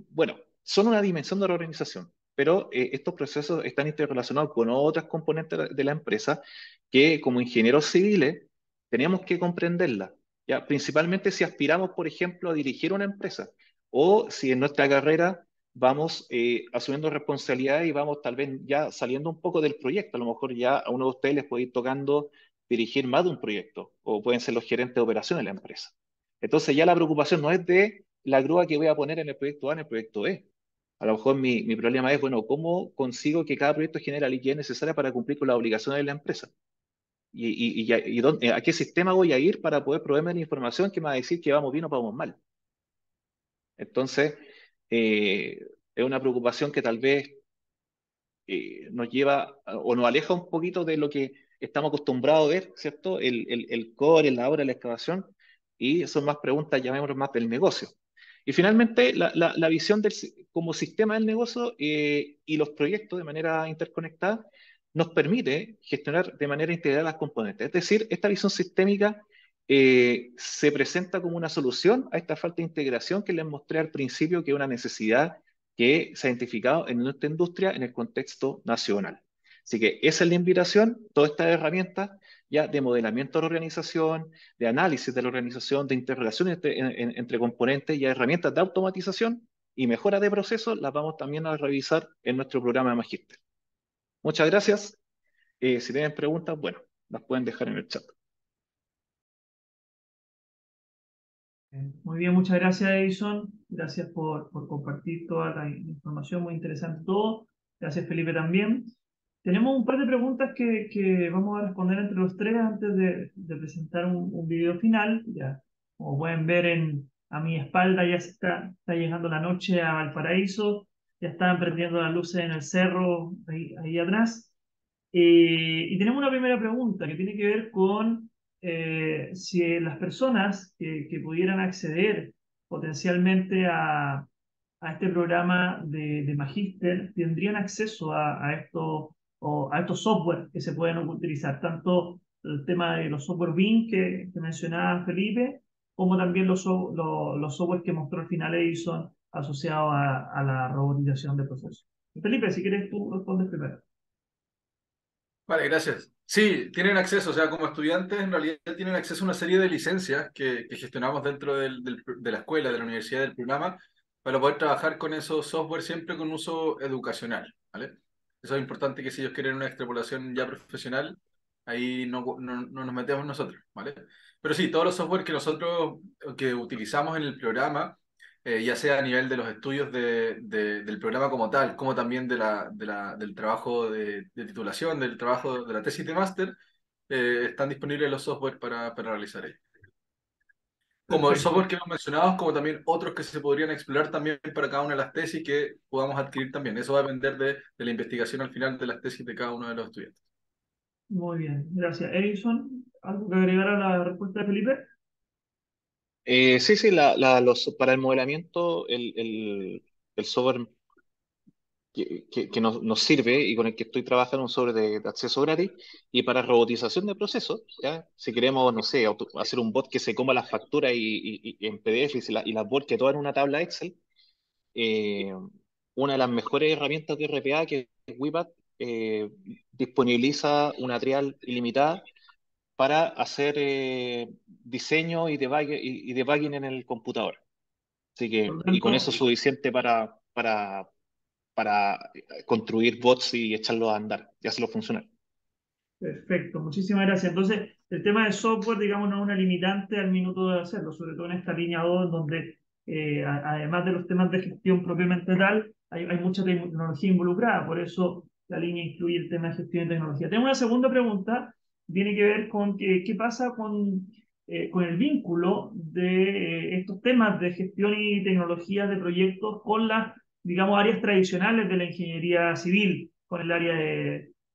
bueno, son una dimensión de la organización, pero estos procesos están interrelacionados con otras componentes de la empresa que como ingenieros civiles tenemos que comprenderla, ¿ya? Principalmente si aspiramos, por ejemplo, a dirigir una empresa o si en nuestra carrera vamos asumiendo responsabilidades y vamos tal vez ya saliendo un poco del proyecto. A lo mejor ya a uno de ustedes les puede ir tocando dirigir más de un proyecto o pueden ser los gerentes de operaciones de la empresa. Entonces ya la preocupación no es de la grúa que voy a poner en el proyecto A en el proyecto B. A lo mejor mi problema es, bueno, ¿cómo consigo que cada proyecto genere la liquidez necesaria para cumplir con las obligaciones de la empresa? ¿A qué sistema voy a ir para poder proveerme la información que me va a decir que vamos bien o vamos mal? Entonces, es una preocupación que tal vez nos lleva o nos aleja un poquito de lo que estamos acostumbrados a ver, ¿cierto? El core, la obra, la excavación, y son más preguntas, llamémoslo más del negocio. Y finalmente, la visión como sistema del negocio y los proyectos de manera interconectada nos permite gestionar de manera integral las componentes. Es decir, esta visión sistémica se presenta como una solución a esta falta de integración que les mostré al principio, que es una necesidad que se ha identificado en nuestra industria en el contexto nacional. Así que esa es la invitación, todas estas herramientas ya de modelamiento de la organización, de análisis de la organización, de interrelación entre componentes y herramientas de automatización y mejora de procesos, las vamos también a revisar en nuestro programa de Magíster. Muchas gracias. Si tienen preguntas, bueno, las pueden dejar en el chat. Muy bien, muchas gracias, Edison. Gracias por compartir toda la información, muy interesante todo. Gracias, Felipe, también. Tenemos un par de preguntas que vamos a responder entre los tres antes de presentar un video final. Ya, como pueden ver a mi espalda, ya está llegando la noche a Valparaíso, ya están prendiendo las luces en el cerro ahí atrás. Y tenemos una primera pregunta que tiene que ver con si las personas que pudieran acceder potencialmente a este programa de Magíster tendrían acceso a estos, o a estos software que se pueden utilizar, tanto el tema de los software BIM que mencionaba Felipe, como también los software que mostró al final Edison asociados a la robotización de procesos. Felipe, si quieres tú respondes primero. Vale, gracias. Sí, tienen acceso, o sea, como estudiantes en realidad tienen acceso a una serie de licencias que gestionamos dentro de la escuela, de la universidad, del programa, para poder trabajar con esos software siempre con uso educacional, ¿vale? Eso es importante que si ellos quieren una extrapolación ya profesional, ahí no nos metemos nosotros, ¿vale? Pero sí, todos los software que nosotros que utilizamos en el programa ya sea a nivel de los estudios del programa como tal, como también del trabajo de titulación, del trabajo de la tesis de máster, están disponibles los software para realizar ello. Como el Perfecto. software que hemos mencionado, como también otros que se podrían explorar también para cada una de las tesis que podamos adquirir también. Eso va a depender de la investigación al final de las tesis de cada uno de los estudiantes. Muy bien, gracias. Edison, ¿algo que agregar a la respuesta de Felipe? Sí, sí, para el modelamiento, el software que nos sirve y con el que estoy trabajando es un software de acceso gratis. Y para robotización de procesos, ¿ya? Si queremos, no sé, hacer un bot que se coma las facturas y en PDF y las volque todas en una tabla Excel, eh, una de las mejores herramientas de RPA, que es Wipat, disponibiliza una trial ilimitada para hacer diseño y debugging en el computador. Así Por que, lo y con tanto, eso es suficiente para construir bots y echarlos a andar y hacerlo funcionar. perfecto, muchísimas gracias. Entonces, el tema de software, digamos, no es una limitante al minuto de hacerlo, sobre todo en esta línea 2, donde además de los temas de gestión propiamente tal, hay mucha tecnología involucrada, por eso la línea incluye el tema de gestión de tecnología. Tengo una segunda pregunta, tiene que ver con qué pasa con el vínculo de estos temas de gestión y tecnología de proyectos con las, digamos, áreas tradicionales de la ingeniería civil, con el área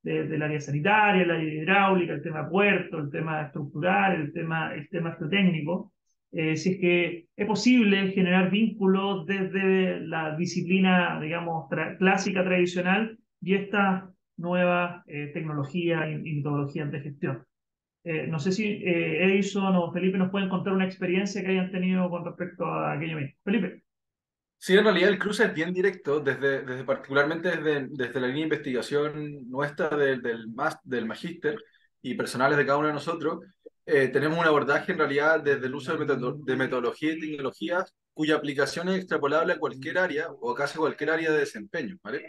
del área sanitaria, el área hidráulica, el tema puerto, el tema estructural, el tema geotécnico. Si es que es posible generar vínculos desde la disciplina, digamos, clásica, tradicional, y esta nueva tecnología y metodologías de gestión. No sé si Edison o Felipe nos pueden contar una experiencia que hayan tenido con respecto a aquello mismo. Felipe. Sí, en realidad el cruce es bien directo, particularmente desde la línea de investigación nuestra del magíster y personales de cada uno de nosotros. Tenemos un abordaje en realidad desde el uso de metodología y tecnologías cuya aplicación es extrapolable a cualquier área o casi cualquier área de desempeño, ¿vale?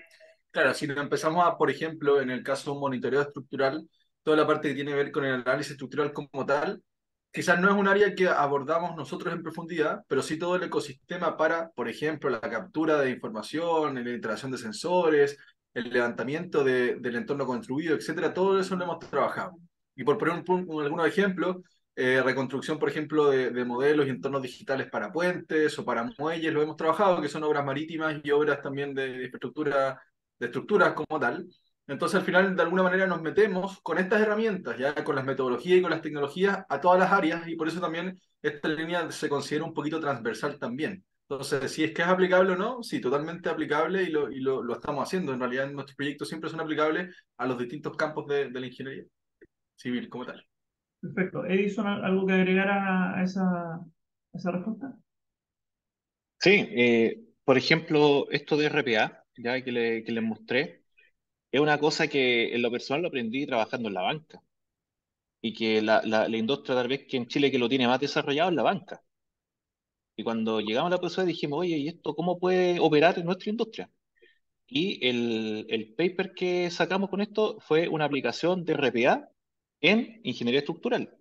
Claro, si nos empezamos por ejemplo, en el caso de un monitoreo estructural, toda la parte que tiene que ver con el análisis estructural como tal, quizás no es un área que abordamos nosotros en profundidad, pero sí todo el ecosistema para, por ejemplo, la captura de información, la integración de sensores, el levantamiento del entorno construido, etcétera, todo eso lo hemos trabajado. Y por poner algunos ejemplos, reconstrucción, por ejemplo, de modelos y entornos digitales para puentes o para muelles, lo hemos trabajado, que son obras marítimas y obras también de infraestructura, de estructuras como tal. Entonces, al final, de alguna manera, nos metemos con estas herramientas, ya con las metodologías y con las tecnologías a todas las áreas, y por eso también esta línea se considera un poquito transversal también. Entonces, si es que es aplicable o no, sí, totalmente aplicable y lo estamos haciendo. En realidad, nuestros proyectos siempre son aplicables a los distintos campos de la ingeniería civil como tal. Perfecto. Edison, ¿algo que agregar a esa respuesta? Sí, por ejemplo, esto de RPA, ya que les mostré, es una cosa que en lo personal lo aprendí trabajando en la banca y que la industria tal vez que en Chile que lo tiene más desarrollado es la banca. Y cuando llegamos a la profesora dijimos, oye, ¿y esto cómo puede operar en nuestra industria? Y el paper que sacamos con esto fue una aplicación de RPA en ingeniería estructural,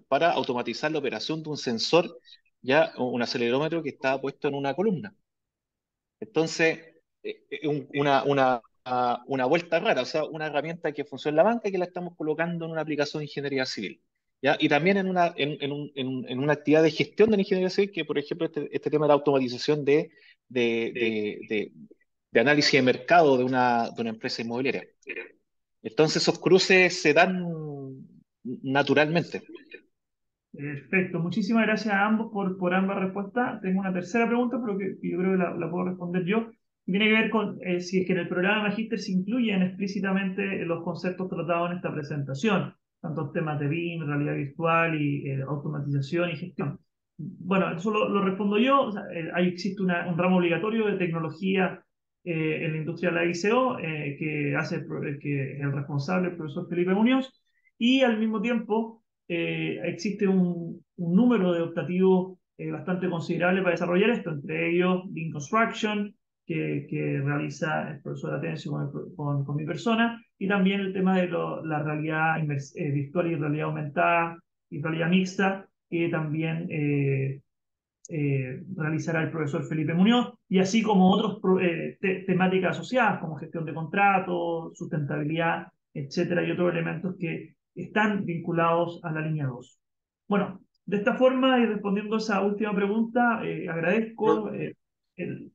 para automatizar la operación de un sensor, ya un acelerómetro que estaba puesto en una columna. Entonces, una vuelta rara, o sea, una herramienta que funciona en la banca y que la estamos colocando en una aplicación de ingeniería civil. ¿Ya? Y también en una actividad de gestión de la ingeniería civil, que por ejemplo este tema de la automatización de, de, de- de análisis de mercado de una empresa inmobiliaria. Entonces esos cruces se dan naturalmente. Perfecto. Muchísimas gracias a ambos por ambas respuestas. Tengo una tercera pregunta, pero que yo creo que la puedo responder yo. Y tiene que ver con si es que en el programa de Magíster se incluyen explícitamente los conceptos tratados en esta presentación, tanto temas de BIM, realidad virtual y automatización y gestión. Bueno, eso lo respondo yo. O sea, ahí existe un ramo obligatorio de tecnología en la industria de la ICO que es el responsable, el profesor Felipe Muñoz, y al mismo tiempo existe un número de optativos bastante considerable para desarrollar esto, entre ellos Lean Construction, que realiza el profesor Atencio con mi persona, y también el tema de la realidad virtual y realidad aumentada y realidad mixta, que también realizará el profesor Felipe Muñoz, y así como otras temáticas asociadas, como gestión de contratos, sustentabilidad, etcétera, y otros elementos que están vinculados a la línea 2. Bueno, de esta forma, y respondiendo a esa última pregunta, agradezco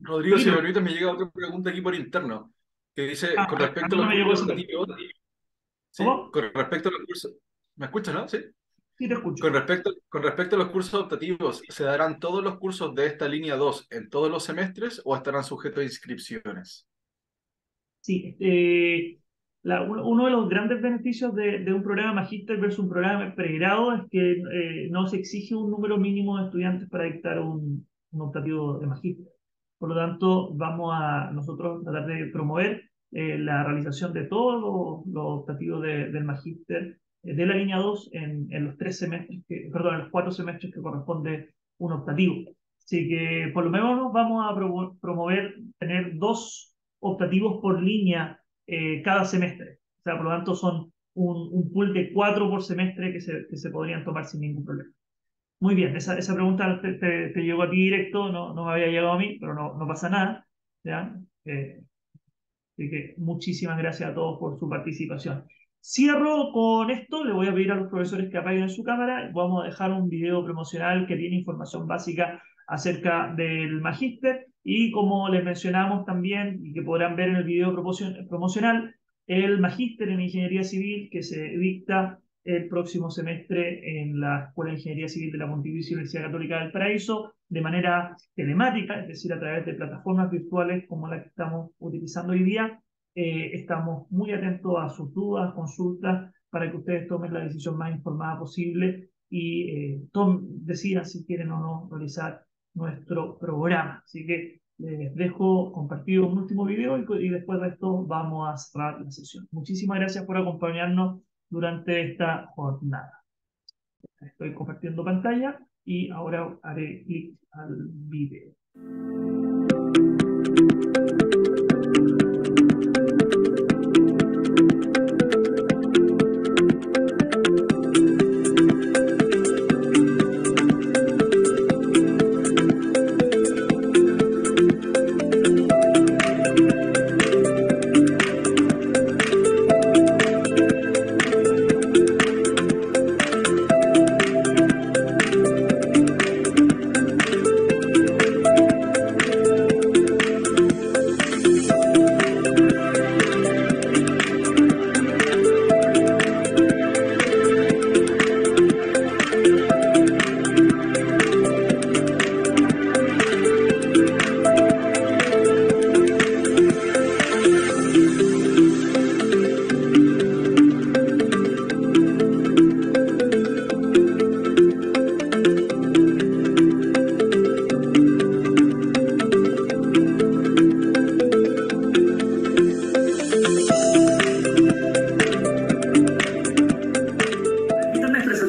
Rodrigo, si Dime. me permite, me llega otra pregunta aquí por interno, que dice, con A respecto mí a no los me llegó cursos todavía. optativos, ¿sí? ¿Cómo? Con respecto a los cursos, ¿me escuchas, no? Sí. Sí, te escucho. Con respecto a los cursos optativos, ¿se darán todos los cursos de esta línea 2 en todos los semestres o estarán sujetos a inscripciones? Sí, uno de los grandes beneficios de un programa magíster versus un programa de pregrado es que no se exige un número mínimo de estudiantes para dictar un optativo de magíster. Por lo tanto, vamos a nosotros tratar de promover la realización de todos los optativos del magíster de la línea 2 en los 3 semestres, perdón, en los 4 semestres que corresponde un optativo. Así que por lo menos vamos a promover tener 2 optativos por línea cada semestre. O sea, por lo tanto, son un pool de 4 por semestre que se podrían tomar sin ningún problema. Muy bien, esa pregunta te llegó a ti directo, no me había llegado a mí, pero no pasa nada. ¿Ya? Así que muchísimas gracias a todos por su participación. Cierro con esto, le voy a pedir a los profesores que apaguen su cámara. Vamos a dejar un video promocional que tiene información básica acerca del magíster y como les mencionamos también y que podrán ver en el video promocional, el magíster en Ingeniería Civil que se dicta el próximo semestre en la Escuela de Ingeniería Civil de la Pontificia Universidad Católica del Paraíso de manera telemática, es decir, a través de plataformas virtuales como la que estamos utilizando hoy día. Estamos muy atentos a sus dudas, consultas, para que ustedes tomen la decisión más informada posible y decidan si quieren o no realizar nuestro programa. Así que les dejo compartido un último video y después de esto vamos a cerrar la sesión. Muchísimas gracias por acompañarnos durante esta jornada. Estoy compartiendo pantalla y ahora haré clic al video.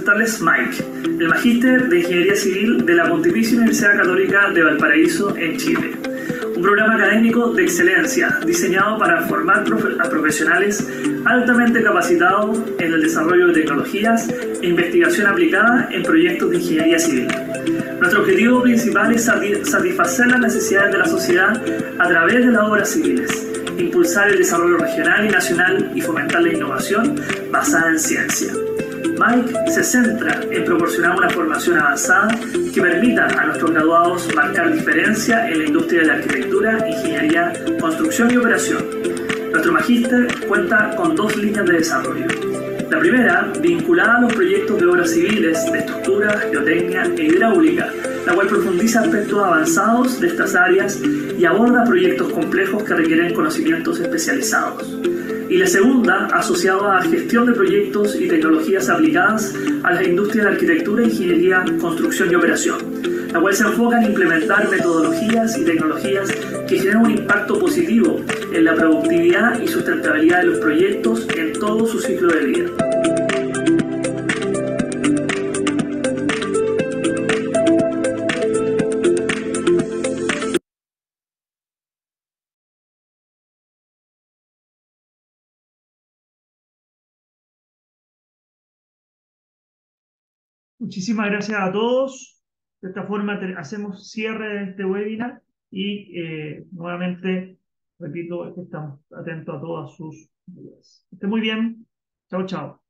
presentarles Mike, el Magíster de Ingeniería Civil de la Pontificia Universidad Católica de Valparaíso, en Chile. Un programa académico de excelencia diseñado para formar a profesionales altamente capacitados en el desarrollo de tecnologías e investigación aplicada en proyectos de ingeniería civil. Nuestro objetivo principal es satisfacer las necesidades de la sociedad a través de las obras civiles, impulsar el desarrollo regional y nacional y fomentar la innovación basada en ciencia. Mike se centra en proporcionar una formación avanzada que permita a nuestros graduados marcar diferencia en la industria de la arquitectura, ingeniería, construcción y operación. Nuestro magíster cuenta con 2 líneas de desarrollo. La primera, vinculada a los proyectos de obras civiles, de estructura, geotecnia e hidráulica, la cual profundiza aspectos avanzados de estas áreas y aborda proyectos complejos que requieren conocimientos especializados. Y la segunda, asociada a gestión de proyectos y tecnologías aplicadas a las industrias de arquitectura, ingeniería, construcción y operación, la cual se enfoca en implementar metodologías y tecnologías que generen un impacto positivo en la productividad y sustentabilidad de los proyectos en todo su ciclo de vida. Muchísimas gracias a todos. De esta forma hacemos cierre de este webinar y nuevamente, repito, que estamos atentos a todas sus dudas. Que esté muy bien. Chao, chao.